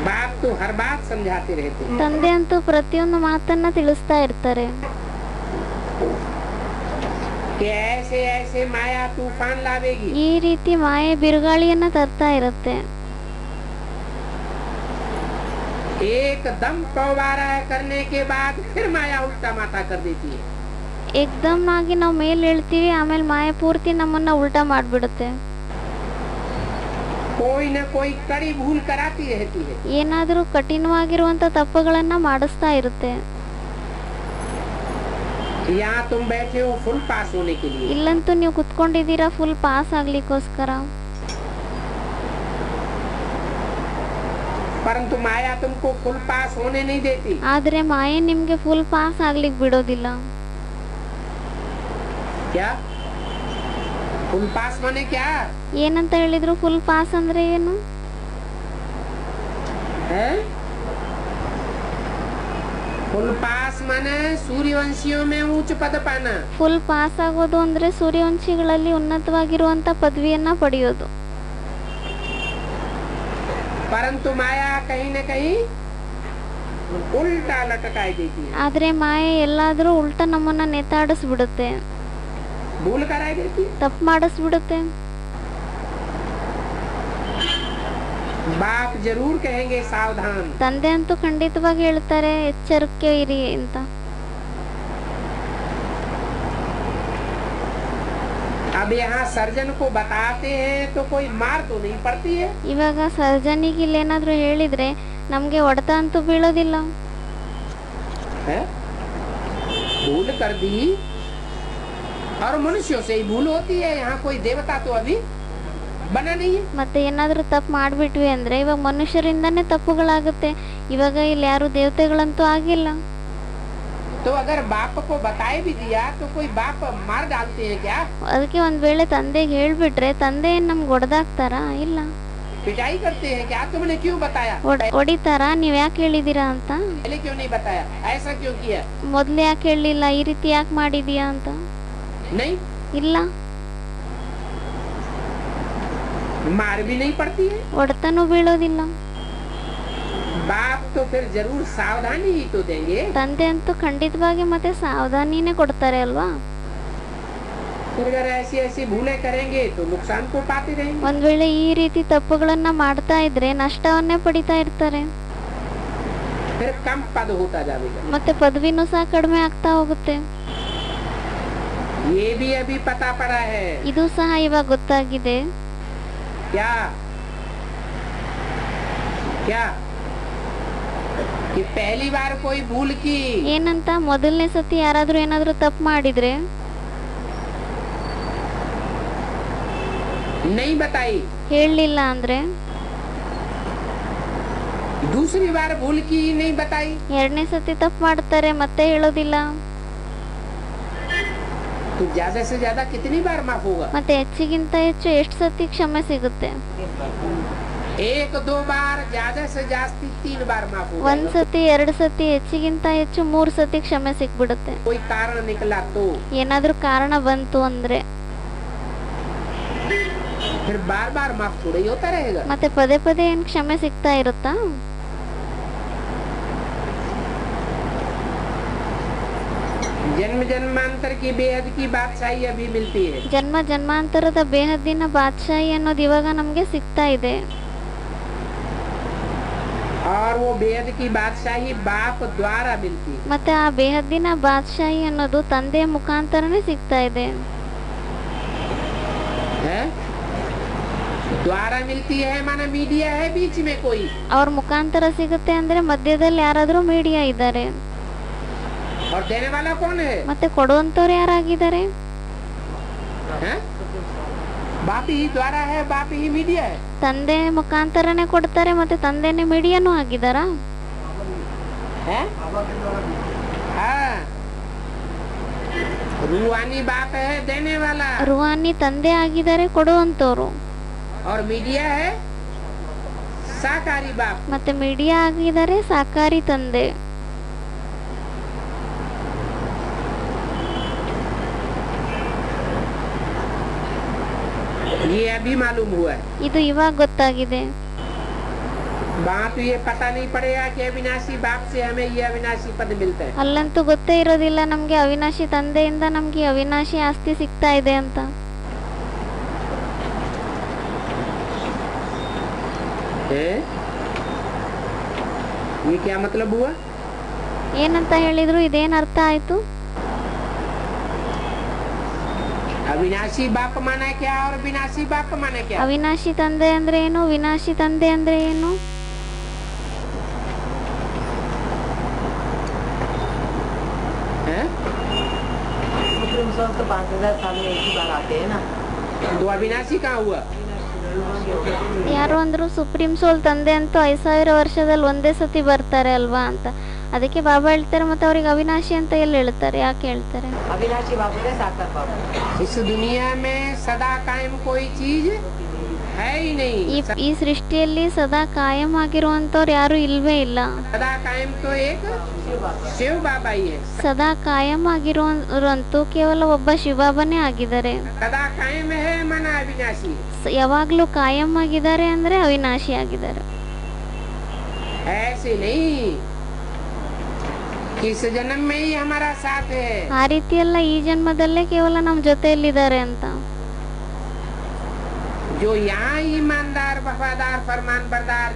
बाप तो हर बात समझाते रहते हैं। ತಂದೆ ಅಂತೂ ಪ್ರತಿಯೊಂದು ಮಾತನ್ನ ತಿಳಿಸ್ತಾ ಇರ್ತಾರೆ. कि ऐसे ऐसे माया तूफान लावेगी। ಈ ರೀತಿ ಮಾಯೆ ಬಿರುಗಾಳಿಯನ್ನ ತರ್ತಾ ಇರುತ್ತೆ. एकदम पौवारा करने के बाद फिर माया उल्टा माथा कर देती है। ಏಕ್ದಮ್ ಆಗಿ ನಾವು ಮೇಲೆ ಹೇಳ್ತೀವಿ, ಆಮೇಲೆ ಮಾಯೆ ಪೂರ್ತಿ ನಮ್ಮನ್ನ ಉಲ್ಟಾ ಮಾಡ್ಬಿಡುತ್ತೆ. कोई न कोई कड़ी भूल कराती रहती है। ಏನಾದ್ರೂ ಕಠಿಣವಾಗಿರುವಂತ ತಪ್ಪುಗಳನ್ನ ಮಾಡಿಸ್ತಾ ಇರುತ್ತೆ. यहाँ तुम बैठे हो फुल पास होने के लिए। ಇಲ್ಲಂತೂ ನೀವು ಕುತ್ಕೊಂಡಿದ್ದೀರಾ ಫುಲ್ ಪಾಸ್ ಆಗ್ಲಿಕ್ಕೋಸ್ಕರ. परंतु माया तुमको फुल पास होने नहीं देती। ಆದ್ರೆ ಮಾಯೆ ನಿಮ್ಗೆ ಫುಲ್ ಪಾಸ್ ಆಗ್ಲಿಕ್ ಬಿಡೋದಿಲ್ಲ. क्या फुल पास माने क्या ಏನಂತ ಹೇಳಿದ್ರು? ಫುಲ್ ಪಾಸ್ ಅಂದ್ರೆ ಏನು? है? फुल पास माने सूर्यवंशियों में उच्च पद पाना। ಫುಲ್ ಪಾಸ್ ಆಗೋದು ಅಂದ್ರೆ ಸೂರ್ಯವಂಶಿಗಳಲ್ಲಿ ಉನ್ನತವಾಗಿರುವಂತ ಪದವಿಯನ್ನ ಪಡೆಯೋದು. परंतु माया कहीं न कहीं उल्टा लटकाई देती है। ಆದ್ರೆ ಮಾಯೆ ಎಲ್ಲಾದ್ರೂ ಉಲ್ಟಾ ನಮ್ಮನ್ನ ನೇತಾಡಿಸ್ಬಿಡುತ್ತೆ, भूल कराई देती है। ತಪ್ಪು ಮಾಡಿಸ್ಬಿಡುತ್ತೆ. बाप जरूर कहेंगे सावधान। ತಂದೆ ಅಂತೂ ಖಂಡಿತವಾಗಿ ಹೇಳ್ತಾರೆ ಎಚ್ಚರಿಕೆ ಇರಿ ಅಂತ. अब यहाँ सर्जन को बताते हैं तो कोई मार तो नहीं पड़ती है। ಇವಾಗ ಸರ್ಜನಿಗೆ ಇಲ್ಲೇನಾದ್ರೂ ಹೇಳಿದ್ರೆ ನಮ್ಗೆ ಹೊಡೆತ ಅಂತೂ ಬೀಳೋದಿಲ್ಲ. है? भूल कर दी और मनुष्यों से ही भूल होती है। यहाँ कोई देवता तो अभी बना नहीं है। ಮತ್ತೆ ಏನಾದ್ರೂ ತಪ್ಪು ಮಾಡ್ಬಿಟ್ವಿ ಅಂದ್ರೆ ಇವಾಗ ಮನುಷ್ಯರಿಂದಾನೇ ತಪ್ಪುಗಳಾಗುತ್ತೆ. ಇವಾಗ ಇಲ್ಲಿ ಯಾರು ದೇವತೆಗಳಂತೂ ಆಗಿಲ್ಲ. तो अगर बाप को बताए भी दिया तो कोई बाप मार डालते हैं क्या? ಅದಕ್ಕೆ ಒಂದ್ ವೇಳೆ ತಂದೆಗೆ ಹೇಳ್ಬಿಟ್ರೆ ತಂದೆ ಏನ್ ನಮ್ಗೆ ಹೊಡೆದಾಕ್ತಾರಾ? ಇಲ್ಲ. पिटाई करते हैं क्या? तुमने क्यों बताया? ಹೊಡಿತಾರಾ? ನೀವ್ ಯಾಕೆ ಹೇಳಿದೀರಾ ಅಂತ. पहले क्यों नहीं बताया? ऐसा क्यों किया? ಮೊದ್ಲು ಯಾಕೆ ಹೇಳಿಲ್ಲ, ಈ ರೀತಿ ಯಾಕೆ ಮಾಡಿದೀಯಾ ಅಂತ. नहीं, ಇಲ್ಲ. मार भी नहीं पड़ती है। ಹೊಡೆತನೂ ಬೀಳೋದಿಲ್ಲ. बाप तो फिर जरूर सावधानी ही तो देंगे। ತಂದೆ ಅಂತೂ ಖಂಡಿತವಾಗಿ ಮತ್ತೆ ಸಾವಧಾನಿನೇ ಕೊಡ್ತಾರೆ ಅಲ್ವಾ. फिर अगर ऐसी ऐसी भूलें करेंगे तो नुकसान को पाते रहेंगे। ಒಂದ್ ವೇಳೆ ಈ ರೀತಿ ತಪ್ಪುಗಳನ್ನ ಮಾಡ್ತಾ ಇದ್ರೆ ನಷ್ಟವನ್ನೇ ಪಡಿತಾ ಇರ್ತಾರೆ. फिर कम पद होता जाएगा। ಮತ್ತೆ ಪದವಿನೂ ಸಹ ಕಡಿಮೆ ಆಗ್ತಾ ಹೋಗುತ್ತೆ. ये भी अभी पता पड़ा है। ಇದು ಸಹ ಇವಾಗ ಗೊತ್ತಾಗಿದೆ. क्या क्या कि पहली बार कोई भूल की ಏನಂತ ಮೊದಲನೇ ಸತಿ ಯಾರಾದ್ರೂ ಏನಾದ್ರೂ ತಪ್ಪು ಮಾಡಿದ್ರೆ नहीं बताई, ಹೇಳಲಿಲ್ಲ ಅಂದ್ರೆ, दूसरी बार भूल की नहीं बताई, ಎರಡನೇ ಸತಿ ತಪ್ಪು ಮಾಡ್ತಾರೆ ಮತ್ತೆ ಹೇಳೋದಿಲ್ಲ, तो ज्यादा से ज्यादा कितनी बार माफ होगा? ಮತ್ತೆ ಹೆಚ್ಚಿಗಿಂತ ಹೆಚ್ಚು ಎಷ್ಟು ಸತಿ ಕ್ಷಮೆ ಸಿಗುತ್ತೆ? एक दो बार, ज्यादा से जास्ती 3 बार माफ होगा। ಒಂದ್ ಸತಿ ಎರಡು ಸತಿ ಹೆಚ್ಚಿಗಿಂತ ಹೆಚ್ಚು 3 ಸತಿ ಕ್ಷಮೆ ಸಿಕ್ಬಿಡುತ್ತೆ. कोई कारण निकला तो ಏನಾದ್ರೂ ಕಾರಣ ಬಂತು ಅಂದ್ರೆ फिर बार बार माफ थोड़ा ही होता रहेगा। ಮತ್ತೆ ಪದೇ ಪದೇ ಏನ್ ಕ್ಷಮೆ ಸಿಗ್ತಾ ಇರುತ್ತಾ? जन्म जन्मांतर की बेहद की बादशाही अभी मिलती है। ಜನ್ಮ ಜನ್ಮಾಂತರದ ಬೇಹದ್ದಿನ ಬಾದ್ಶಾಹಿ ಅನ್ನೋದು ಇವಾಗ ನಮ್ಗೆ ಸಿಗ್ತಾ ಇದೆ. और वो बेहद की बादशाही बाप द्वारा मिलती है। ಮತ್ತೆ ಆ ಬೇಹದ್ದಿನ ಬಾದ್ಶಾಹಿ ಅನ್ನೋದು ತಂದೆಯ ಮುಖಾಂತರನೇ ಸಿಗ್ತಾ ಇದೆ. द्वारा मिलती है माना मीडिया है बीच में कोई, ಅವ್ರ ಮುಖಾಂತರ ಸಿಗುತ್ತೆ ಅಂದ್ರೆ ಮಧ್ಯದಲ್ಲಿ ಯಾರಾದ್ರೂ ಮೀಡಿಯಾ ಇದ್ದಾರೆ. और देने वाला कौन है? ಮತ್ತೆ ಕೊಡುವಂತವ್ರು ಯಾರಾಗಿದ್ದಾರೆ? बाप ही द्वारा है, बाप ही मीडिया है। ತಂದೆ ಮುಖಾಂತರನೇ ಕೊಡ್ತಾರೆ ಮತ್ತೆ ತಂದೆನೇ ಮೀಡಿಯಾನೂ ಆಗಿದ್ದಾರಾ? रूहानी बाप है देने वाला, ರೂಹಾನಿ ತಂದೆ ಆಗಿದ್ದಾರೆ ಕೊಡುವಂತವ್ರು, और मीडिया है साकारी बाप। ಮತ್ತೆ ಮೀಡಿಯಾ ಆಗಿದ್ದಾರೆ ಸಾಕಾರಿ ತಂದೆ. ये अभी मालूम हुआ है। ಇದು ಇವಾಗ ಗೊತ್ತಾಗಿದೆ. बात ये पता नहीं पड़ेगा कि अविनाशी बाप से हमें ये अविनाशी पद मिलता है। ಅಲ್ಲಂತೂ ಗೊತ್ತೇ ಇರೋದಿಲ್ಲ ನಮ್ಗೆ ಅವಿನಾಶಿ ತಂದೆಯಿಂದ ನಮ್ಗೆ ಅವಿನಾಶಿ ಆಸ್ತಿ ಸಿಗ್ತಾ ಇದೆ ಅಂತ. ये क्या मतलब हुआ? ಏನಂತ ಹೇಳಿದ್ರು, ಇದೇನ್ ಅರ್ಥ ಆಯ್ತು? अविनाशी बाप माना क्या और विनाशी बाप माना क्या? ಅವಿನಾಶಿ ತಂದೆ ಅಂದ್ರೆ ಏನು, ವಿನಾಶಿ ತಂದೆ ಅಂದ್ರೆ ಏನು? तो 5000 साल में एक ही बार आते हैं ना। तो अविनाशी कहाँ हुआ? ಯಾರು ಅಂದ್ರು ಸುಪ್ರೀಂ ಸೋಲ್ ತಂದೆ ಅಂತೂ 5000 ವರ್ಷದಲ್ಲಿ ಒಂದೇ ಸತಿ ಬರ್ತಾರೆ ಅಲ್ವಾ ಅಂತ. ಅದಕ್ಕೆ ಬಾಬಾ ಹೇಳ್ತಾರೆ ಮತ್ತೆ ಅವ್ರಿಗೆ ಅವಿನಾಶಿ ಅಂತ ಎಲ್ಲಿ ಹೇಳ್ತಾರೆ, ಯಾಕೆ ಹೇಳ್ತಾರೆ? अविनाशी बाबू है साकार बाबू। इस दुनिया में सदा कायम कोई चीज है ही नहीं। ಈ ಸೃಷ್ಟಿಯಲ್ಲಿ ಸದಾ ಕಾಯಂ ಆಗಿರುವಂತವ್ರು ಯಾರು ಇಲ್ವೇ ಇಲ್ಲ. सदा कायम तो एक शिव बाबा ही है। ಸದಾ ಕಾಯಂ ಆಗಿರುವಂತೂ ಕೇವಲ ಒಬ್ಬ ಶಿವಬಾಬಾನೇ ಆಗಿದ್ದಾರೆ. सदा कायम है माना अविनाशी है। ಯಾವಾಗ್ಲೂ ಕಾಯಂ ಆಗಿದ್ದಾರೆ ಅಂದ್ರೆ ಅವಿನಾಶಿ ಆಗಿದ್ದಾರೆ. ऐसे नहीं कि इस जन्म में ही हमारा साथ है। ಆ ರೀತಿ ಅಲ್ಲ, ಈ ಜನ್ಮದಲ್ಲೇ ಕೇವಲ ನಮ್ಮ ಜೊತೆಯಲ್ಲಿದ್ದಾರೆ ಅಂತ. जो यहाँ ईमानदार वफादार फरमान बरदार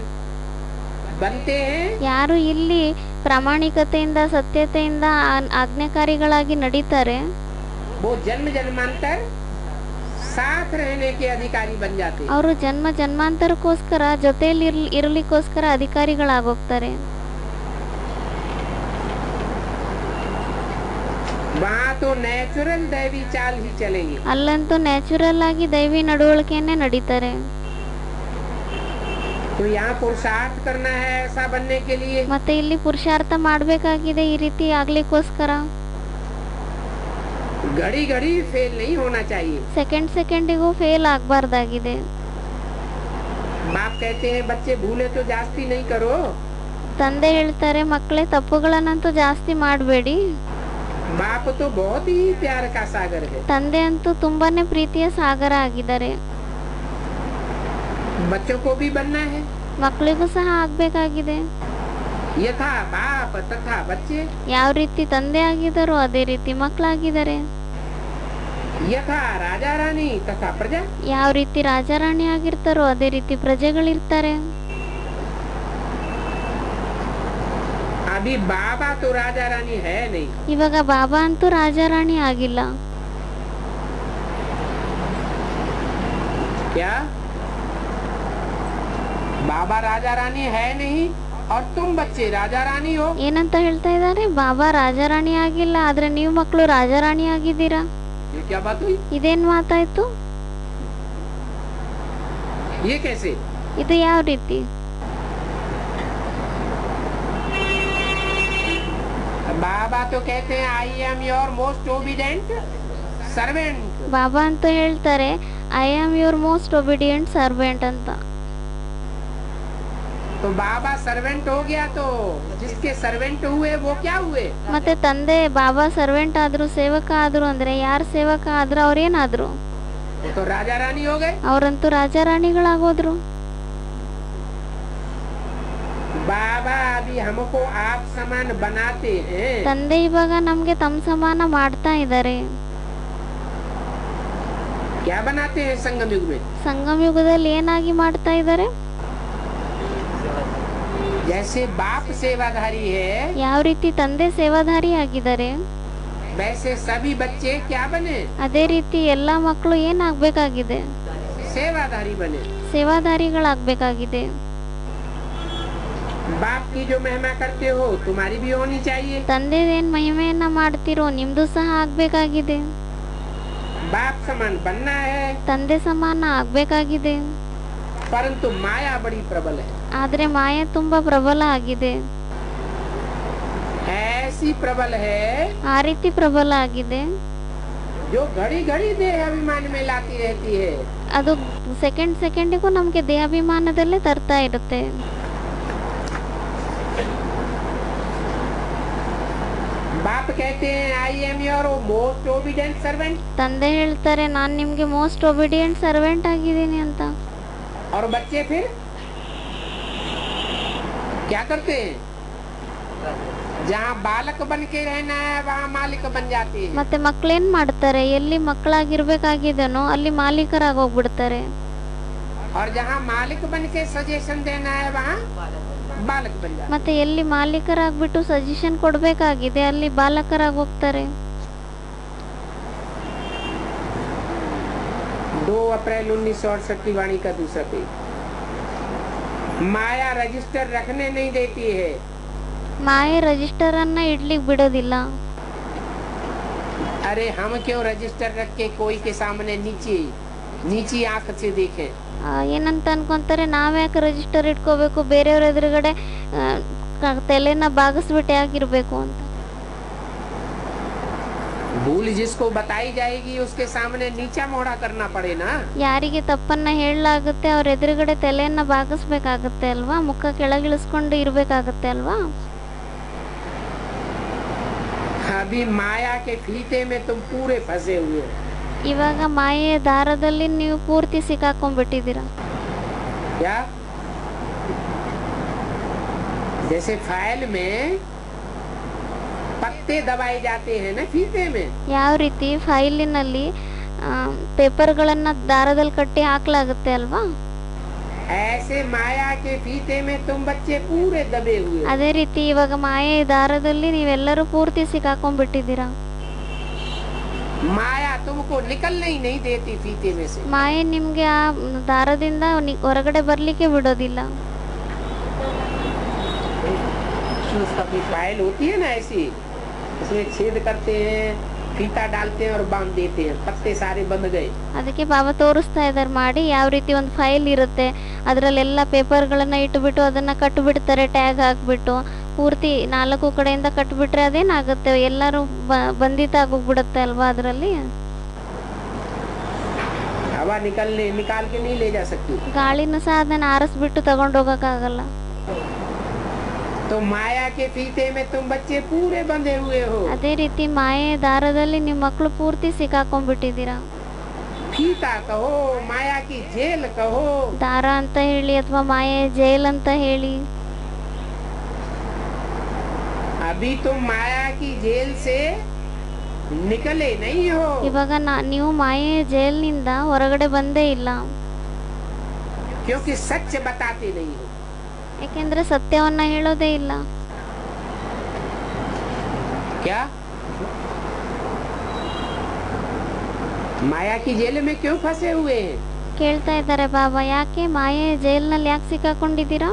बनते हैं, ಯಾರು ಇಲ್ಲಿ ಪ್ರಾಮಾಣಿಕತೆಯಿಂದ ಸತ್ಯತೆಯಿಂದ ಆಜ್ಞಾಕಾರಿಗಳಾಗಿ ನಡೀತಾರೆ, वो जन्म जन्मांतर साथ रहने के अधिकारी बन जाते हैं। ಅವರು ಜನ್ಮ ಜನ್ಮಾಂತರಕ್ಕೋಸ್ಕರ ಜೊತೆಯಲ್ಲಿ ಇರಲಿಕ್ಕೋಸ್ಕರ ಅಧಿಕಾರಿಗಳಾಗೋಗ್ತಾರೆ. वहाँ तो नेचुरल दैवी चाल ही चलेंगी। ಅಲ್ಲಂತೂ ನ್ಯಾಚುರಲ್ ಆಗಿ ದೈವಿ ನಡವಳಿಕೆಯನ್ನೇ ನಡೀತಾರೆ. तो यहाँ पुरुषार्थ करना है ऐसा बनने के लिए। ಮತ್ತೆ ಇಲ್ಲಿ ಪುರುಷಾರ್ಥ ಮಾಡಬೇಕಾಗಿದೆ ಈ ರೀತಿ ಆಗ್ಲಿಕ್ಕೋಸ್ಕರ. घड़ी घड़ी फेल नहीं होना चाहिए। ಸೆಕೆಂಡಿಗೂ ಫೇಲ್ ಆಗಬಾರ್ದಾಗಿದೆ. बाप कहते हैं बच्चे भूले तो जास्ती नहीं करो। ತಂದೆ ಹೇಳ್ತಾರೆ ಮಕ್ಕಳೇ ತಪ್ಪುಗಳನ್ನಂತೂ ಜಾಸ್ತಿ ಮಾಡಬೇಡಿ. बाप तो बहुत ही प्यार का सागर है। ತಂದೆ ಅಂತೂ ತುಂಬಾನೇ ಪ್ರೀತಿಯ ಸಾಗರ ಆಗಿದ್ದಾರೆ. बच्चों को भी बनना है। ಮಕ್ಕಳಿಗೂ ಸಹ ಆಗ್ಬೇಕಾಗಿದೆ. यथा बाप तथा बच्चे, ಯಾವ ರೀತಿ ತಂದೆ ಆಗಿದಾರೋ ಅದೇ ರೀತಿ ಮಕ್ಕಳಾಗಿದ್ದಾರೆ. यथा राजा रानी तथा प्रजा, ಯಾವ ರೀತಿ ರಾಜಾರಾಣಿ ಆಗಿರ್ತಾರೋ ಅದೇ ರೀತಿ ಪ್ರಜೆಗಳಿರ್ತಾರೆ. अभी बाबा तो राजा रानी है नहीं, ಇವಾಗ ಬಾಬಾ ಅಂತೂ ರಾಜಾರಾಣಿ ಆಗಿಲ್ಲ. क्या बाबा राजा रानी है नहीं और तुम बच्चे राजा रानी हो? ಏನಂತ ಹೇಳ್ತಾ ಇದ್ದಾರೆ? ಬಾಬಾ ರಾಜಾರಾಣಿ ಆಗಿಲ್ಲ, ಆದ್ರೆ ನೀವು ಮಕ್ಕಳು ರಾಜಾರಾಣಿ ಆಗಿದ್ದೀರಾ. ये क्या बात हुई? ಇದೇನ್ ಮಾತಾಯ್ತು? ये कैसे? ಇದು ಯಾವ ರೀತಿ? बाबा तो कहते हैं I am your most obedient servant. ಬಾಬಾ ಅಂತ ಹೇಳ್ತಾರೆ I am your most obedient servant ಅಂತ. तो बाबा सर्वेंट हो गया तो जिसके सर्वेंट हुए वो क्या हुए? ಮತ್ತೆ ತಂದೆ ಬಾಬಾ ಸರ್ವೆಂಟ್ ಆದ್ರು ಸೇವಕ ಆದ್ರು ಅಂದ್ರೆ ಯಾರು ಸೇವಕ ಆದ್ರು ಅವ್ರೇನಾದ್ರು? वो तो राजा रानी हो गए. ಅವರಂತೂ ರಾಜಾರಾಣಿಗಳಾಗೋದ್ರು. बाबा अभी हमको आप समान बनाते हैं. ತಂದೆ ಇವಾಗ ನಮ್ಗೆ ತಮ್ಮ ಸಮಾನ ಮಾಡ್ತಾ ಇದ್ದಾರೆ. क्या बनाते हैं संगम युग में? ಸಂಗಮ ಯುಗದಲ್ಲಿ ಏನಾಗಿ ಮಾಡ್ತಾ ಇದ್ದಾರೆ? जैसे बाप सेवाधारी है ಯಾವ ರೀತಿ ತಂದೆ ಸೇವಾಧಾರಿ ಆಗಿದ್ದಾರೆ वैसे सभी बच्चे क्या बने? ಅದೇ ರೀತಿ ಎಲ್ಲಾ ಮಕ್ಕಳು ಏನಾಗ್ಬೇಕಾಗಿದೆ? सेवाधारी बने. ಸೇವಾಧಾರಿಗಳಾಗ್ಬೇಕಾಗಿದೆ. बाप की जो महिमा करते हो तुम्हारी भी होनी चाहिए. ತಂದೆದೇನ್ ಮಹಿಮೆಯನ್ನ ಮಾಡ್ತಿರೋ ನಿಮ್ದು ಸಹ ಆಗ್ಬೇಕಾಗಿದೆ. बाप समान बनना है, ತಂದೆ ಸಮಾನ ಆಗ್ಬೇಕಾಗಿದೆ. परंतु माया बड़ी प्रबल है. ಆದ್ರೆ ಮಾಯೆ ತುಂಬಾ ಪ್ರಬಲ ಆಗಿದೆ. ऐसी प्रबल है ಆ ರೀತಿ ಪ್ರಬಲ ಆಗಿದೆ जो घड़ी घड़ी देह अभिमान में लाती रहती है. ಅದು ಸೆಕೆಂಡಿಗೂ ನಮ್ಗೆ ದೇಹಾಭಿಮಾನದಲ್ಲೇ ತರ್ತಾ ಇರುತ್ತೆ. बाप कहते हैं I am your most obedient servant. ತಂದೆ ಹೇಳ್ತಾರೆ ನಾನ್ ನಿಮ್ಗೆ ಮೋಸ್ಟ್ ಒಬಿಡಿಯಂಟ್ ಸರ್ವೆಂಟ್ ಆಗಿದ್ದೀನಿ ಅಂತ. और बच्चे फिर क्या करते हैं? जहाँ बालक बन के रहना है वहाँ मालिक बन जाते हैं. ಮತ್ತೆ ಮಕ್ಳೇನ್ ಮಾಡ್ತಾರೆ? ಎಲ್ಲಿ ಮಕ್ಕಳಾಗಿರ್ಬೇಕಾಗಿದನೋ ಅಲ್ಲಿ ಮಾಲೀಕರಾಗೋಗ್ಬಿಡ್ತಾರೆ. और जहाँ मालिक बन के सजेशन देना है वहाँ बालक बन जाते. ಮತ್ತೆ ಎಲ್ಲಿ ಮಾಲೀಕರಾಗ್ಬಿಟ್ಟು ಸಜೆಷನ್ ಕೊಡ್ಬೇಕಾಗಿದೆ ಅಲ್ಲಿ ಬಾಲಕರಾಗೋಗ್ತಾರೆ. 2 अप्रैल 1968 की वाणी का दूसरा पेज. माया रजिस्टर रखने नहीं देती है. ಮಾಯೆ ರಿಜಿಸ್ಟರ್ ಅನ್ನ ಇಡ್ಲಿಕ್ ಬಿಡೋದಿಲ್ಲ. अरे हम क्यों रजिस्टर रख के कोई के सामने नीची आंख से देखें? ಏನಂತ ಅನ್ಕೊಂತಾರೆ, ನಾವ್ಯಾಕೆ ರಿಜಿಸ್ಟರ್ ಇಟ್ಕೋಬೇಕು, ಬೇರೆಯವ್ರ ಎದುರುಗಡೆ ತಲೆನ ಬಾಗಿಸ್ಬಿಟ್ಟು ಯಾಕಿರ್ಬೇಕು ಅಂತ. भूल जिसको बताई जाएगी उसके सामने नीचा मोड़ा करना पड़े ना. ಯಾರಿಗೆ ತಪ್ಪನ್ನ ಹೇಳಲಾಗುತ್ತೆ ಅವ್ರ ಎದುರುಗಡೆ ತಲೆಯನ್ನ ಬಾಗಿಸ್ಬೇಕಾಗತ್ತೆ ಅಲ್ವಾ, ಮುಖ ಕೆಳಗಿಳಿಸ್ಕೊಂಡು ಇರ್ಬೇಕಾಗತ್ತೆ ಅಲ್ವಾ. अभी माया के फीते में तुम पूरे फंसे हुए हो. ಇವಾಗ ಮಾಯೆಯ ದಾರದಲ್ಲಿ ನೀವು ಪೂರ್ತಿ ಸಿಕ್ಕಾಕೊಂಡ್ಬಿಟ್ಟಿದ್ದೀರಾ. क्या? जैसे फाइल में पत्ते दबाए जाते हैं ना फीते में. ಯಾವ ರೀತಿ ಫೈಲಿನಲ್ಲಿ ಪೇಪರ್ಗಳನ್ನ ದಾರದಲ್ಲಿ ಕಟ್ಟಿ ಹಾಕ್ಲಾಗುತ್ತೆ ಅಲ್ವಾ, ऐसे माया के फीते में तुम बच्चे पूरे दबे हुए हो. ಅದೇ ರೀತಿ ಇವಾಗ ಮಾಯೆಯ ದಾರದಲ್ಲಿ ನೀವೆಲ್ಲರೂ ಪೂರ್ತಿ ಸಿಕ್ಕಾಕೊಂಡ್ಬಿಟ್ಟಿದ್ದೀರಾ. माया तुमको निकलने ही नहीं देती फीते में से. ಮಾಯೆ ನಿಮ್ಗೆ ಆ ದಾರದಿಂದ ಹೊರಗಡೆ ಬರ್ಲಿಕ್ಕೆ ಬಿಡೋದಿಲ್ಲ. शूज का भी फाइल होती है ना ऐसी, उसमें छेद करते हैं, फीता डालते हैं और बांध देते हैं, पत्ते सारे बंध गए. ಅದಕ್ಕೆ ಬಾಬಾ ತೋರಿಸ್ತಾ ಇದ್ದಾರೆ ಮಾಡಿ, ಯಾವ ರೀತಿ ಒಂದು ಫೈಲ್ ಇರುತ್ತೆ ಅದರಲ್ಲೆಲ್ಲ ಪೇಪರ್ಗಳನ್ನ ಇಟ್ಬಿಟ್ಟು ಅದನ್ನ ಕಟ್ಬಿಡ್ತಾರೆ, ಟ್ಯಾಗ್ ಹಾಕ್ಬಿಟ್ಟು ಪೂರ್ತಿ 4 ಕಡೆಯಿಂದ ಕಟ್ಬಿಟ್ರೆ ಅದೇನಾಗುತ್ತೆ, ಎಲ್ಲರೂ ಬಂಧಿತ ಆಗೋಗ್ಬಿಡುತ್ತೆ ಅಲ್ವಾ ಅದರಲ್ಲಿ. हवा निकाल के नहीं ले जा सकती. ಗಾಳಿನೂ ಸಹ ಅದನ್ನ ಆರಿಸ್ಬಿಟ್ಟು ತಗೊಂಡೋಗಕ್ಕಾಗಲ್ಲ. तो माया के फीते में तुम बच्चे पूरे बंधे हुए हो. ಅದೇ ರೀತಿ ಮಾಯೆಯ ದಾರದಲ್ಲಿ ನಿಮ್ಮ ಮಕ್ಕಳು ಪೂರ್ತಿ ಸಿಕ್ಕಾಕೊಂಡ್ಬಿಟ್ಟಿದ್ದೀರಾ. फीता कहो, माया की जेल कहो. ದಾರ ಅಂತ ಹೇಳಿ ಅಥವಾ ಮಾಯೆಯ ಜೈಲ್ ಅಂತ ಹೇಳಿ. अभी तुम माया की जेल से निकले नहीं हो, ಇವಾಗ ನೀವು ಮಾಯೆಯ ಜೈಲಿನಿಂದ ಹೊರಗಡೆ ಬಂದೇ ಇಲ್ಲ, क्योंकि सच बताते नहीं हो। ಯಾಕೆಂದ್ರೆ ಸತ್ಯವನ್ನ ಹೇಳೋದೇ ಇಲ್ಲ. क्या माया की जेल में क्यों फंसे हुए हैं? ಕೇಳ್ತಾ ಇದ್ದಾರೆ ಬಾಬಾ, ಯಾಕೆ ಮಾಯೆಯ ಜೈಲಿನಲ್ಲಿ ಯಾಕೆ ಸಿಕ್ಕಾಕೊಂಡಿದ್ದೀರಾ?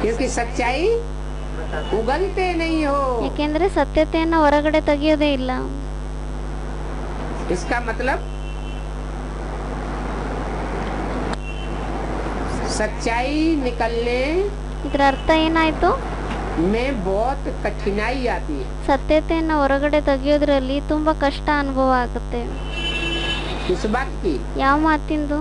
क्योंकि सच्चाई उगलते नहीं हो। ಯಾಕೆಂದ್ರೆ ಸತ್ಯತೆಯನ್ನ ಹೊರಗಡೆ ತೆಗೆಯೋದೇ ಇಲ್ಲ. इसका मतलब सच्चाई निकलने ಇದರ ಅರ್ಥ ಏನಾಯ್ತು? में बहुत कठिनाई आती है। ಸತ್ಯತೆಯನ್ನ ಹೊರಗಡೆ ತೆಗೆಯೋದ್ರಲ್ಲಿ ತುಂಬಾ ಕಷ್ಟ ಅನುಭವ ಆಗುತ್ತೆ. इस बात की ಯಾವ ಮಾತಿಂದು?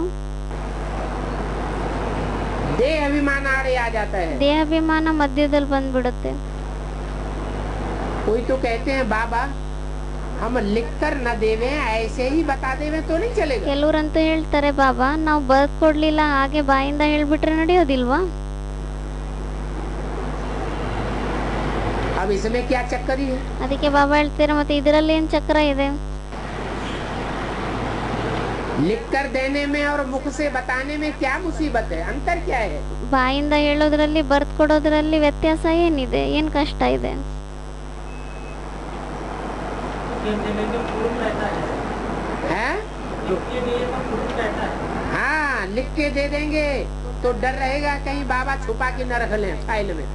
देह अभिमान आड़े आ जाता है। ದೇಹಾಭಿಮಾನ ಮಧ್ಯದಲ್ಲಿ ಬಂದ್ಬಿಡುತ್ತೆ. कोई तो कहते हैं बाबा हम लिख कर न देवे, ऐसे ही बता देवे तो नहीं चलेगा। ಕೆಲವರಂತೂ ಹೇಳ್ತಾರೆ, ಬಾಬಾ ನಾವು ಬರ್ದ್ ಕೊಡ್ಲಿಲ್ಲ ಹಾಗೆ ಬಾಯಿಂದ ಹೇಳ್ಬಿಟ್ರೆ ನಡೆಯೋದಿಲ್ವಾ? अब इसमें क्या चक्करी है? ಅದಕ್ಕೆ ಬಾಬಾ ಹೇಳ್ತಾರೆ, ಮತ್ತೆ ಇದರಲ್ಲಿ ಏನ್ ಚಕ್ರ ಇದೆ? लिख कर देने में और मुख से बताने में क्या मुसीबत है? अंतर क्या है? ಬಾಯಿಂದ ಹೇಳೋದ್ರಲ್ಲಿ ಬರ್ದ್ ಕೊಡೋದ್ರಲ್ಲಿ ವ್ಯತ್ಯಾಸ ಏನಿದೆ? ಏನ್ ಕಷ್ಟ ಇದೆ? हैं? हाँ, लिख के दे देंगे तो डर रहेगा कहीं बाबा छुपा के न रख लें फाइल में।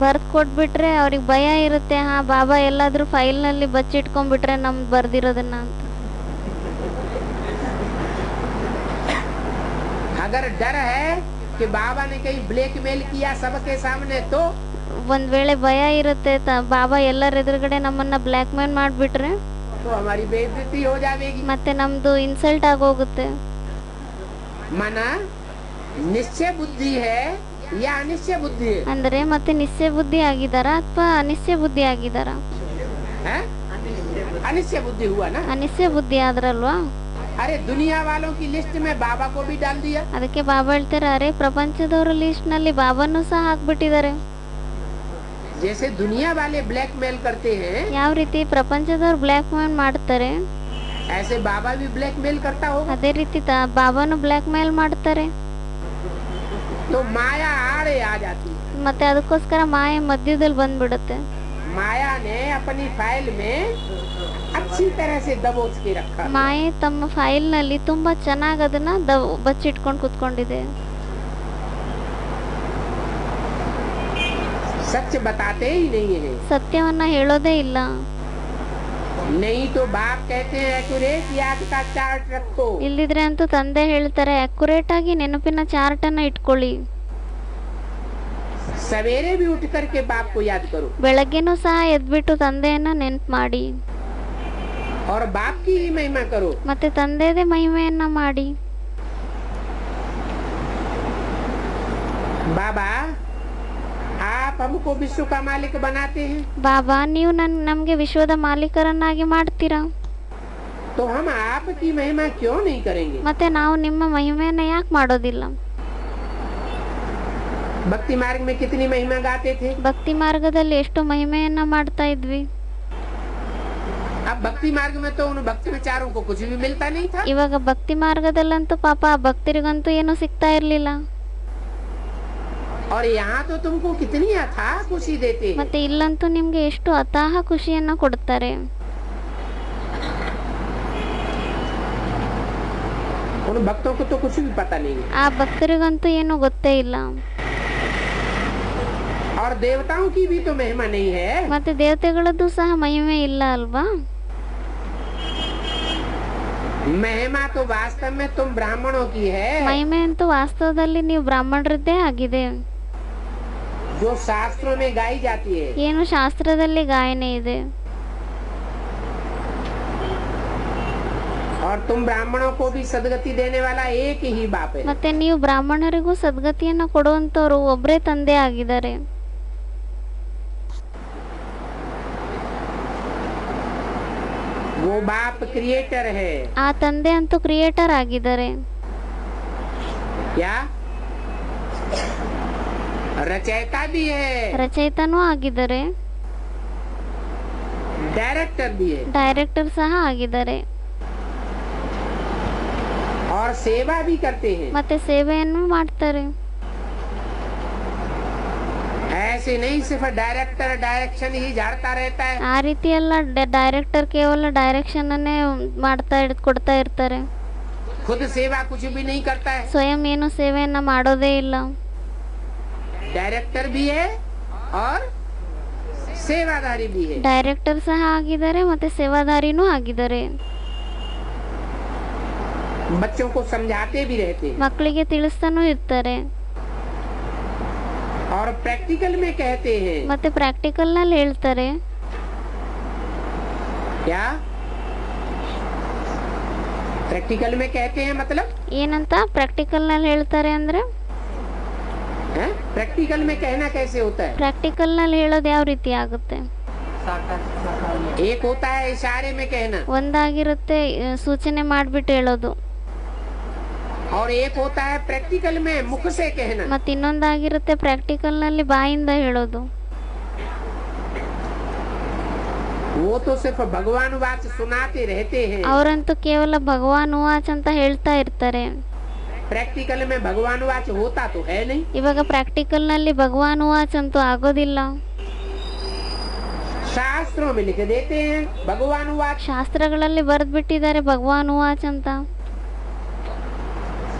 ಬರ್ದ್ ಕೊಟ್ಬಿಟ್ರೆ ಅವ್ರಿಗೆ ಭಯ ಇರುತ್ತೆ, ಹಾ ಬಾಬಾ ಎಲ್ಲಾದ್ರೂ ಫೈಲ್ ನಲ್ಲಿ ಬಚ್ಚಿಟ್ಕೊಂಡ್ಬಿಟ್ರೆ ನಮ್ದು ಬರ್ದಿರೋದನ್ನ ಅಂತ. अगर डर है कि बाबा ने कहीं ब्लैकमेल किया सबके सामने तो ಒಂದ್ ವೇಳೆ ಭಯ ಇರುತ್ತೆ, ಬಾಬಾ ಎಲ್ಲರ ಎದುರುಗಡೆ ನಮ್ಮನ್ನ ಬ್ಲ್ಯಾಕ್ ಮೇಲ್ ಮಾಡ್ಬಿಟ್ರೆ हमारी बेइज्जती हो जाएगी। ಮತ್ತೆ ನಮ್ದು ಇನ್ಸಲ್ಟ್ ಆಗೋಗುತ್ತೆ. माना निश्चय बुद्धि है या अनिश्चय बुद्धि है? ಅಂದ್ರೆ ಮತ್ತೆ ನಿಶ್ಚಯ ಬುದ್ಧಿ ಆಗಿದಾರ ಅಥವಾ ಅನಿಶ್ಚಯ ಬುದ್ಧಿ ಆಗಿದಾರ? हैं? अनिश्चय बुद्धि हुआ ना। ಅನಿಶ್ಚಯ ಬುದ್ಧಿ ಆದ್ರಲ್ವಾ? अरे दुनिया वालों की लिस्ट में बाबा को भी डाल दिया। ಅದಕ್ಕೆ ಬಾಬಾ ಹೇಳ್ತಾರೆ, ಅರೆ ಪ್ರಪಂಚದವರ ಲಿಸ್ಟ್ ನಲ್ಲಿ ಬಾಬಾನು ಸಹ ಹಾಕ್ಬಿಟ್ಟಿದ್ದಾರೆ. जैसे दुनिया वाले ब्लैकमेल करते हैं, ಯಾವ ರೀತಿ ಪ್ರಪಂಚದವ್ರು ಬ್ಲ್ಯಾಕ್ ಮೇಲ್ ಮಾಡ್ತಾರೆ, ऐसे बाबा भी ब्लैकमेल करता होगा। ಅದೇ ರೀತಿ ಬಾಬಾನು ಬ್ಲ್ಯಾಕ್ ಮೇಲ್ ಮಾಡ್ತಾರೆ. तो माया आड़े आ जाती है। ಮತ್ತೆ ಅದಕ್ಕೋಸ್ಕರ ಮಾಯೆ ಮಧ್ಯದಲ್ಲಿ ಬಂದ್ಬಿಡುತ್ತೆ. माया ने अपनी फाइल में अच्छी तरह से दबोच के रखा। ಮಾಯೆ ತಮ್ಮ ಫೈಲ್ ನಲ್ಲಿ ತುಂಬಾ ಚೆನ್ನಾಗಿ ಅದನ್ನ ಬಚ್ಚಿಟ್ಕೊಂಡು ಕುತ್ಕೊಂಡಿದೆ. सच बताते ही नहीं है। ಸತ್ಯವನ್ನ ಹೇಳೋದೇ ಇಲ್ಲ. नहीं तो बाप कहते हैं एक्यूरेट याद का चार्ट रखो। ಇಲ್ದಿದ್ರೆ ಅಂತೂ ತಂದೆ ಹೇಳ್ತಾರೆ, ಅಕ್ಯುರೇಟ್ ಆಗಿ ನೆನಪಿನ ಚಾರ್ಟ್ ಅನ್ನ ಇಟ್ಕೊಳ್ಳಿ. सवेरे भी उठ करके बाप को याद करो ಬೆಳಗ್ಗೆನೂ ಸಹ ಎದ್ಬಿಟ್ಟು ತಂದೆಯನ್ನ ನೆನ್ಪು ಮಾಡಿ और बाप की ही महिमा करो। ಮತ್ತೆ ತಂದೆದೇ ಮಹಿಮೆಯನ್ನ ಮಾಡಿ. बाबा आप हमको विश्व का मालिक बनाते हैं, ಬಾಬಾ ನೀವು ನಮ್ಗೆ ವಿಶ್ವದ ಮಾಲೀಕರನ್ನಾಗಿ ಮಾಡ್ತೀರಾ, तो हम आपकी महिमा क्यों नहीं करेंगे? ಮತ್ತೆ ನಾವು ನಿಮ್ಮ ಮಹಿಮೆಯನ್ನ ಯಾಕೆ ಮಾಡೋದಿಲ್ಲ? भक्ति मार्ग में कितनी महिमा गाते थे? ಭಕ್ತಿ ಮಾರ್ಗದಲ್ಲಿ ಎಷ್ಟು ಮಹಿಮೆಯನ್ನ ಮಾಡ್ತಾ ಇದ್ವಿ. अब भक्ति मार्ग में तो उन भक्ति विचारों को कुछ भी मिलता नहीं था। ಇವಾಗ ಭಕ್ತಿ ಮಾರ್ಗದಲ್ಲಂತೂ ಪಾಪ ಆ ಭಕ್ತರಿಗಂತೂ ಏನು ಸಿಗ್ತಾ ಇರ್ಲಿಲ್ಲ. और यहाँ तो तुमको कितनी अथाह खुशी देते हैं। ಮತ್ತೆ ಇಲ್ಲಂತೂ ನಿಮ್ಗೆ ಎಷ್ಟು ಅತಾಹ ಖುಷಿಯನ್ನ ಕೊಡ್ತಾರೆ. उन भक्तों को तो कुछ भी पता नहीं है। ಆ ಭಕ್ತರಿಗಂತೂ ಏನು ಗೊತ್ತೇ ಇಲ್ಲ. और देवताओं की भी तो महिमा नहीं है। ಮತ್ತೆ ದೇವತೆಗಳದ್ದು ಸಹ ಮಹಿಮೆ ಇಲ್ಲ ಅಲ್ವಾ? महिमा तो वास्तव में तुम ब्राह्मणों की है, ಮಹಿಮೆ ಅಂತೂ ವಾಸ್ತವದಲ್ಲಿ ನೀವು ಬ್ರಾಹ್ಮಣರದ್ದೇ ಆಗಿದೆ. जो शास्त्रों में गाई जाती है। ಏನು ಶಾಸ್ತ್ರದಲ್ಲಿ ಗಾಯನ ಇದೆ. और तुम ब्राह्मणों को भी सदगति देने वाला एक ही बाप है। ಮತ್ತೆ ನೀವು ಬ್ರಾಹ್ಮಣರಿಗೂ ಸದ್ಗತಿಯನ್ನ ಕೊಡುವಂತವ್ರು ಒಬ್ಬರೇ ತಂದೆ ಆಗಿದ್ದಾರೆ. वो बाप क्रिएटर है। ಆ ತಂದೆ ಅಂತೂ ಕ್ರಿಯೇಟರ್ ಆಗಿದ್ದಾರೆ. क्या रचयिता भी है, ರಚಯಿತನೂ ಆಗಿದ್ದಾರೆ, डायरेक्टर भी है ಡೈರೆಕ್ಟರ್ ಸಹ ಆಗಿದ್ದಾರೆ, और सेवा भी करते हैं। ಮತ್ತೆ ಸೇವೆಯನ್ನು ಮಾಡ್ತಾರೆ. ऐसे नहीं सिर्फ डायरेक्टर डायरेक्शन ही झाड़ता रहता है। ಆ ರೀತಿ ಎಲ್ಲ ಡೈರೆಕ್ಟರ್ ಕೇವಲ ಡೈರೆಕ್ಷನ್ ಅನ್ನೇ ಕೊಡ್ತಾ ಇರ್ತಾರೆ, खुद सेवा कुछ भी नहीं करता है। ಸ್ವಯಂ ಏನು ಸೇವೆಯನ್ನ ಮಾಡೋದೇ ಇಲ್ಲ. डायरेक्टर भी है और सेवादारी भी है। ಡೈರೆಕ್ಟರ್ ಸಹ ಆಗಿದ್ದಾರೆ ಮತ್ತೆ ಸೇವಾದಾರಿನೂ ಆಗಿದ್ದಾರೆ. बच्चों को समझाते भी रहते हैं ಮಕ್ಕಳಿಗೆ ತಿಳಿಸ್ತಾನೂ ಇರ್ತಾರೆ, और प्रैक्टिकल में कहते हैं ಮತ್ತೆ ಪ್ರಾಕ್ಟಿಕಲ್ ನಲ್ಲಿ ಹೇಳ್ತಾರೆ. क्या प्रैक्टिकल में कहते हैं मतलब ಏನಂತ ಪ್ರಾಕ್ಟಿಕಲ್ ನಲ್ಲಿ ಹೇಳ್ತಾರೆ ಅಂದ್ರೆ, है? प्रैक्टिकल में कहना कैसे होता है? ಪ್ರಾಕ್ಟಿಕಲ್ ನಲ್ಲಿ ಹೇಳೋದು ಯಾವ ರೀತಿ ಆಗುತ್ತೆ? साकार साकार में एक होता है इशारे में कहना ಒಂದಾಗಿರುತ್ತೆ ಸೂಚನೆ ಮಾಡ್ಬಿಟ್ಟು ಹೇಳೋದು, और एक होता है प्रैक्टिकल में मुख से कहना। ಮತ್ತೆ ಇನ್ನೊಂದಾಗಿರುತ್ತೆ ಪ್ರಾಕ್ಟಿಕಲ್ ನಲ್ಲಿ ಬಾಯಿಂದ ಹೇಳೋದು. वो तो सिर्फ भगवान वाच सुनाते रहते हैं। ಅವರಂತೂ ಕೇವಲ ಭಗವಾನ್ ವಾಚ್ ಅಂತ ಹೇಳ್ತಾ ಇರ್ತಾರೆ. प्रैक्टिकल में भगवान वाच होता तो है नहीं। ಇವಾಗ ಪ್ರಾಕ್ಟಿಕಲ್ ನಲ್ಲಿ ಭಗವಾನ್ ವಾಚ್ ಅಂತೂ ಆಗೋದಿಲ್ಲ. शास्त्रों में लिख देते हैं भगवान वाच, ಶಾಸ್ತ್ರಗಳಲ್ಲಿ ಬರೆದ್ಬಿಟ್ಟಿದ್ದಾರೆ ಭಗವಾನ್ ವಾಚ್ ಅಂತ.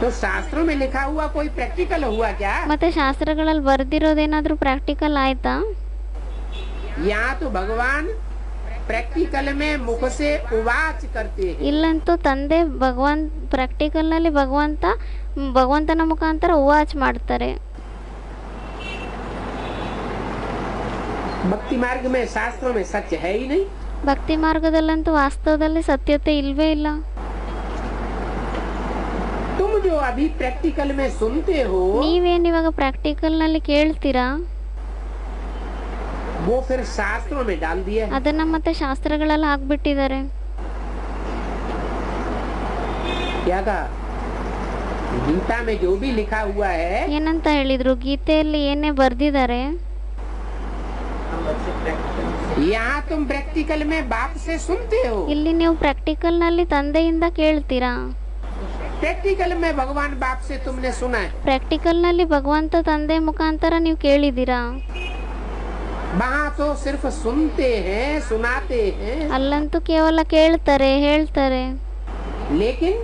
तो शास्त्रों में लिखा हुआ कोई प्रैक्टिकल हुआ क्या? ಮತ್ತೆ ಶಾಸ್ತ್ರಗಳಲ್ಲಿ ಬರ್ದಿರೋದೇನಾದ್ರೂ ಪ್ರಾಕ್ಟಿಕಲ್ ಆಯ್ತಾ? यहाँ तो भगवान प्रैक्टिकल में मुख से उवाच करते हैं। ಇಲ್ಲಂತೂ ತಂದೆ ಪ್ರಾಕ್ಟಿಕಲ್ ನಲ್ಲಿ ಭಗವಂತನ ಮುಖಾಂತರ ಉವಾಚ್ ಮಾಡ್ತಾರೆ. भक्ति मार्ग में शास्त्रों में सच है ही नहीं। ಭಕ್ತಿ ಮಾರ್ಗದಲ್ಲಂತೂ ವಾಸ್ತವದಲ್ಲಿ ಸತ್ಯತೆ ಇಲ್ವೇ ಇಲ್ಲ. तुम जो अभी प्रैक्टिकल में सुनते हो ನೀವೇನ್ ಇವಾಗ ಪ್ರಾಕ್ಟಿಕಲ್ ನಲ್ಲಿ ಕೇಳ್ತೀರಾ, वो फिर शास्त्रों में डाल दिया है। ಅದನ್ನ ಮತ್ತೆ ಶಾಸ್ತ್ರಗಳಲ್ಲಿ ಹಾಕ್ಬಿಟ್ಟಿದ್ದಾರೆ. क्या कहा? गीता में जो भी लिखा हुआ है ಏನಂತ ಹೇಳಿದ್ರು, ಗೀತೆಯಲ್ಲಿ ಏನೇ ಬರ್ದಿದ್ದಾರೆ, हम बच्चे प्रैक्टिकल यहाँ तुम प्रैक्टिकल में बाप से सुनते हो, ಇಲ್ಲಿ ನೀವು ಪ್ರಾಕ್ಟಿಕಲ್ ನಲ್ಲಿ ತಂದೆಯಿಂದ ಕೇಳ್ತೀರಾ. प्रैक्टिकल में भगवान बाप से तुमने सुना है। ಪ್ರಾಕ್ಟಿಕಲ್ ನಲ್ಲಿ ಭಗವಂತ ತಂದೆ ಮುಖಾಂತರ ನೀವು ಕೇಳಿದ್ದೀರಾ. वहाँ तो सिर्फ सुनते हैं सुनाते हैं, ಅಲ್ಲಂತೂ ಕೇವಲ ಕೇಳ್ತಾರೆ ಹೇಳ್ತಾರೆ. लेकिन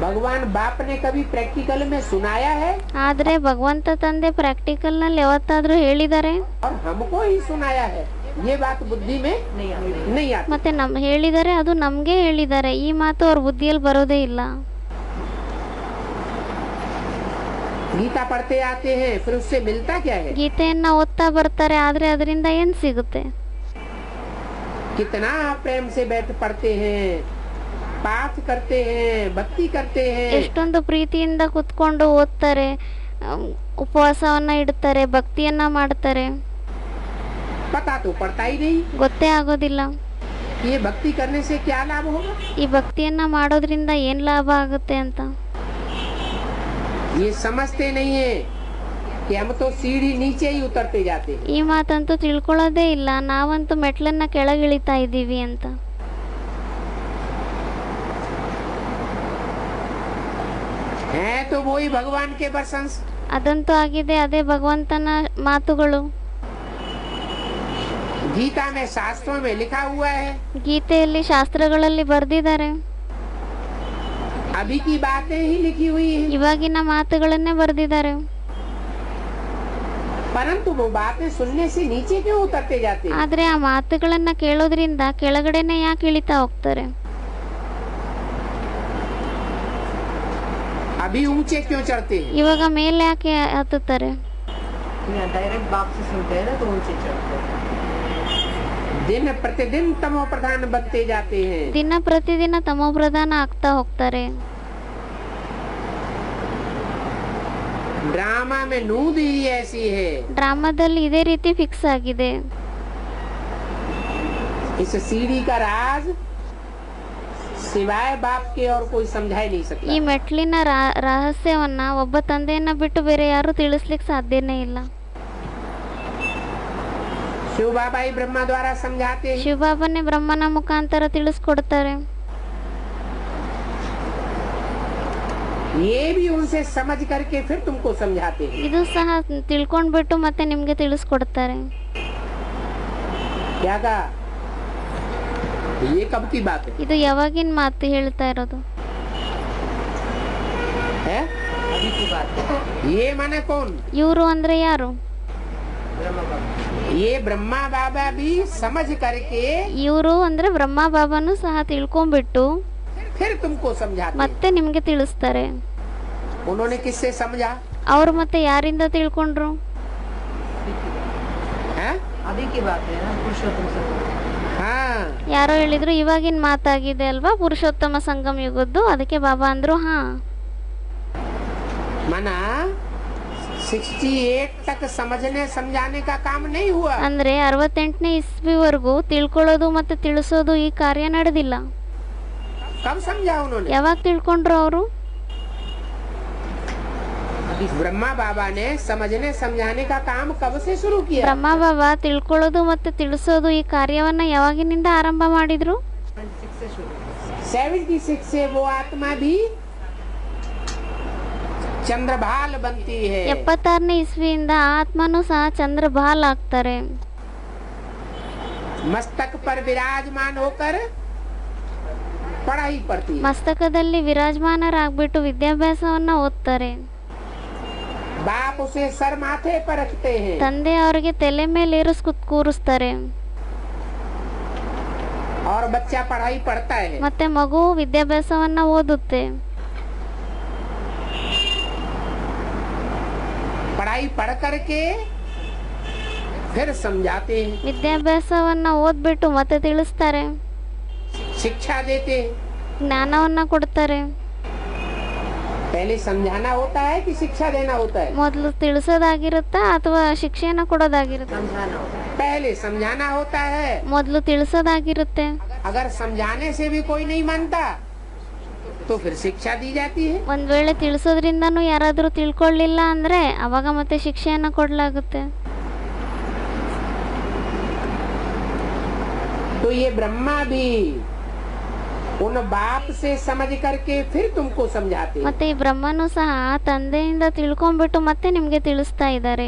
भगवान बाप ने कभी प्रैक्टिकल में सुनाया है ಆದ್ರೆ ಭಗವಂತ ತಂದೆ ಪ್ರಾಕ್ಟಿಕಲ್ ನಲ್ಲಿ ಯಾವತ್ತಾದ್ರೂ ಹೇಳಿದ್ದಾರೆ, और हमको ही सुनाया है। ये बात बुद्धि में नहीं आती। नहीं आती। ಮತ್ತೆ ಹೇಳಿದ್ದಾರೆ, ಅದು ನಮ್ಗೆ ಹೇಳಿದ್ದಾರೆ. ಈ ಮಾತು ಅವ್ರ ಬುದ್ಧಿಯಲ್ಲಿ ಬರೋದೇ ಇಲ್ಲ. गीता पढ़ते आते हैं, फिर उससे मिलता क्या है? ಗೀತೆಯನ್ನ ಓದ್ತಾ ಬರ್ತಾರೆ, ಆದ್ರೆ ಅದರಿಂದ ಏನ್ ಸಿಗುತ್ತೆ? कितना प्रेम से बैठ पढ़ते हैं, पाठ करते हैं, भक्ति करते हैं, ಎಷ್ಟೊಂದು ಪ್ರೀತಿಯಿಂದ ಕುತ್ಕೊಂಡು ಓದ್ತಾರೆ, ಉಪವಾಸವನ್ನ ಇಡ್ತಾರೆ, ಭಕ್ತಿಯನ್ನ ಮಾಡ್ತಾರೆ. पता तो पड़ता ही नहीं। ಗೊತ್ತೇ ಆಗೋದಿಲ್ಲ ये भक्ति करने से क्या लाभ होगा? ಈ ಭಕ್ತಿಯನ್ನ ಮಾಡೋದ್ರಿಂದ ಏನ್ ಲಾಭ ಆಗುತ್ತೆ ಅಂತ. ये समझते नहीं है कि हम तो सीढ़ी नीचे ही उतरते जाते हैं। ಈ ಮಾತಂತೂ ತಿಳ್ಕೊಳ್ಳೋದೇ ಇಲ್ಲ, ನಾವಂತೂ ಮೆಟ್ಲನ್ನ ಕೆಳಗಿಳಿತಾ ಇದ್ದೀವಿ ಅಂತ. हैं तो वही भगवान के वर्षंस, ಅದಂತೂ ಆಗಿದೆ, ಅದೇ ಭಗವಂತನ ಮಾತುಗಳು. गीता में शास्त्रों में लिखा हुआ है। ಗೀತೆಯಲ್ಲಿ ಶಾಸ್ತ್ರಗಳಲ್ಲಿ ಬರ್ದಿದ್ದಾರೆ, अभी की बातें ही लिखी हुई हैं, ಇವಾಗಿನ ಮಾತುಗಳನ್ನೇ ಬರ್ದಿದ್ದಾರೆ. परंतु वो बातें सुनने से नीचे क्यों उतरते जाते हैं? ಆದ್ರೆ ಆ ಮಾತುಗಳನ್ನ ಕೇಳೋದ್ರಿಂದ ಕೆಳಗಡೆನೆ ಯಾಕೆ ಇಳಿತಾ ಹೋಗ್ತಾರೆ? अभी ऊंचे क्यों चढ़ते हैं? ಇವಾಗ ಮೇಲೆ ಯಾಕೆ ಹತ್ತುತ್ತಾರೆ? यहाँ डायरेक्ट बाप से सुनते हैं ना तो ऊंचे चढ़ते हैं। दिन प्रतिदिन तमो प्रधान बनते जाते हैं। ದಿನ ಪ್ರತಿದಿನ ತಮೋಪ್ರಧಾನ ಆಗ್ತಾ ಹೋಗ್ತಾರೆ. ड्रामा में नूद ही ऐसी है। ಡ್ರಾಮಾದಲ್ಲಿ ಇದೇ ರೀತಿ ಫಿಕ್ಸ್ ಆಗಿದೆ. इस सीढ़ी का राज सिवाय बाप के और कोई समझा ही नहीं ಈ सकता। ಮೆಟ್ಲಿನ ರಹಸ್ಯವನ್ನ ಒಬ್ಬ ತಂದೆಯನ್ನ ಬಿಟ್ಟು ಬೇರೆ ಯಾರು ತಿಳಿಸ್ಲಿಕ್ಕೆ ಸಾಧ್ಯನೇ ಇಲ್ಲ. शिव बाबा ही ब्रह्मा द्वारा समझाते हैं। ಶಿವಬಾಬನೇ ಬ್ರಹ್ಮನ ಮುಖಾಂತರ ತಿಳಿಸ್ಕೊಡ್ತಾರೆ. ये भी उनसे समझ करके फिर तुमको समझाते हैं। ಇದು ಸಹ ತಿಳ್ಕೊಂಡ್ಬಿಟ್ಟು ಮತ್ತೆ ನಿಮ್ಗೆ ತಿಳಿಸ್ಕೊಡ್ತಾರೆ. क्या कहा? ये कब की बात है? ಇದು ಯಾವಾಗಿನ ಮಾತು ಹೇಳ್ತಾ ಇರೋದು? है? अभी की बात है। ये माने कौन? ಇವರು ಅಂದ್ರೆ ಯಾರು? ब्रह्म बाबा। ये ब्रह्मा बाबा भी समझ करके ಇವರು ಅಂದ್ರೆ ಬ್ರಹ್ಮ ಬಾಬಾನು ಸಹ ತಿಳ್ಕೊಂಡ್ಬಿಟ್ಟು फिर तुमको समझाते हैं। ಮತ್ತೆ ನಿಮ್ಗೆ ತಿಳಿಸ್ತಾರೆ. उन्होंने किससे समझा? ಅವ್ರು ಮತ್ತೆ ಯಾರಿಂದ ತಿಳ್ಕೊಂಡ್ರು? हैं? अभी की बात है ना, पुरुषोत्तम संगम। हाँ, ಯಾರೋ ಹೇಳಿದ್ರು ಇವಾಗಿನ ಮಾತಾಗಿದೆ ಅಲ್ವಾ ಪುರುಷೋತ್ತಮ ಸಂಗಮ ಯುಗದ್ದು, ಅದಕ್ಕೆ ಬಾಬಾ ಅಂದ್ರು ಹಾ. मना 68 तक समझने समझाने का काम नहीं हुआ। ಅಂದ್ರೆ 68ನೇ ಇಸ್ವಿವರೆಗೂ ತಿಳ್ಕೊಳ್ಳೋದು ಮತ್ತೆ ತಿಳಿಸೋದು ಈ ಕಾರ್ಯ ನಡೆದಿಲ್ಲ. कब समझा उन्होंने? ಯಾವಾಗ ತಿಳ್ಕೊಂಡ್ರು ಅವರು? ब्रह्मा बाबा ने समझने समझाने का काम कब से शुरू किया? ಬ್ರಹ್ಮ ಬಾಬಾ ತಿಳ್ಕೊಳ್ಳೋದು ಮತ್ತೆ ತಿಳಿಸೋದು ಈ ಕಾರ್ಯವನ್ನ ಯಾವಾಗಿನಿಂದ ಆರಂಭ ಮಾಡಿದ್ರು? 76 से शुरू। 76 से वो आत्मा भी चंद्रभाल बनती है। 76ನೇ ಇಸ್ವಿಯಿಂದ ಆತ್ಮನೂ ಸಹ ಚಂದ್ರಬಾಲ್ ಆಗ್ತಾರೆ. मस्तक पर विराजमान होकर पढ़ाई पढ़ती है। ಮಸ್ತಕದಲ್ಲಿ ವಿರಾಜಮಾನರಾಗ್ಬಿಟ್ಟು ವಿದ್ಯಾಭ್ಯಾಸವನ್ನ ಓದ್ತಾರೆ. बाप उसे सर माथे पर रखते हैं। ತಂದೆ ಅವರಿಗೆ ತಲೆ ಮೇಲೆ ಕೂರಿಸ್ತಾರೆ. और बच्चा पढ़ाई पढ़ता है। ಮತ್ತೆ ಮಗು ವಿದ್ಯಾಭ್ಯಾಸವನ್ನ ಓದುತ್ತೆ. पढ़ाई पढ़ करके फिर समझाते हैं, ವಿದ್ಯಾಭ್ಯಾಸವನ್ನ ಓದ್ಬಿಟ್ಟು ಮತ್ತೆ ತಿಳಿಸ್ತಾರೆ, शिक्षा देते हैं। ಜ್ಞಾನವನ್ನ ಕೊಡ್ತಾರೆ. पहले समझाना होता है कि शिक्षा देना होता है? ಮೊದಲು ತಿಳಿಸೋದಾಗಿರುತ್ತಾ ಅಥವಾ ಶಿಕ್ಷೆಯನ್ನ ಕೊಡೋದಾಗಿರುತ್ತೆ? समझाना होता है। पहले समझाना होता है। ಮೊದಲು ತಿಳಿಸೋದಾಗಿರುತ್ತೆ. अगर समझाने से भी कोई नहीं मानता तो फिर शिक्षा दी जाती है। ಒಂದ್ ವೇಳೆ ತಿಳಿಸೋದ್ರಿಂದನೂ ಯಾರಾದ್ರೂ ತಿಳ್ಕೊಳ್ಳಿಲ್ಲ ಅಂದ್ರೆ ಅವಾಗ ಮತ್ತೆ ಶಿಕ್ಷೆಯನ್ನ ಕೊಡ್ಲಾಗುತ್ತೆ. तो ये ब्रह्मा भी उन बाप से समझ करके फिर तुमको समझाते हैं। ಮತ್ತೆ ಈ ಬ್ರಹ್ಮನು ಸಹ ತಂದೆಯಿಂದ ತಿಳ್ಕೊಂಡ್ಬಿಟ್ಟು ಮತ್ತೆ ನಿಮ್ಗೆ ತಿಳಿಸ್ತಾ ಇದ್ದಾರೆ.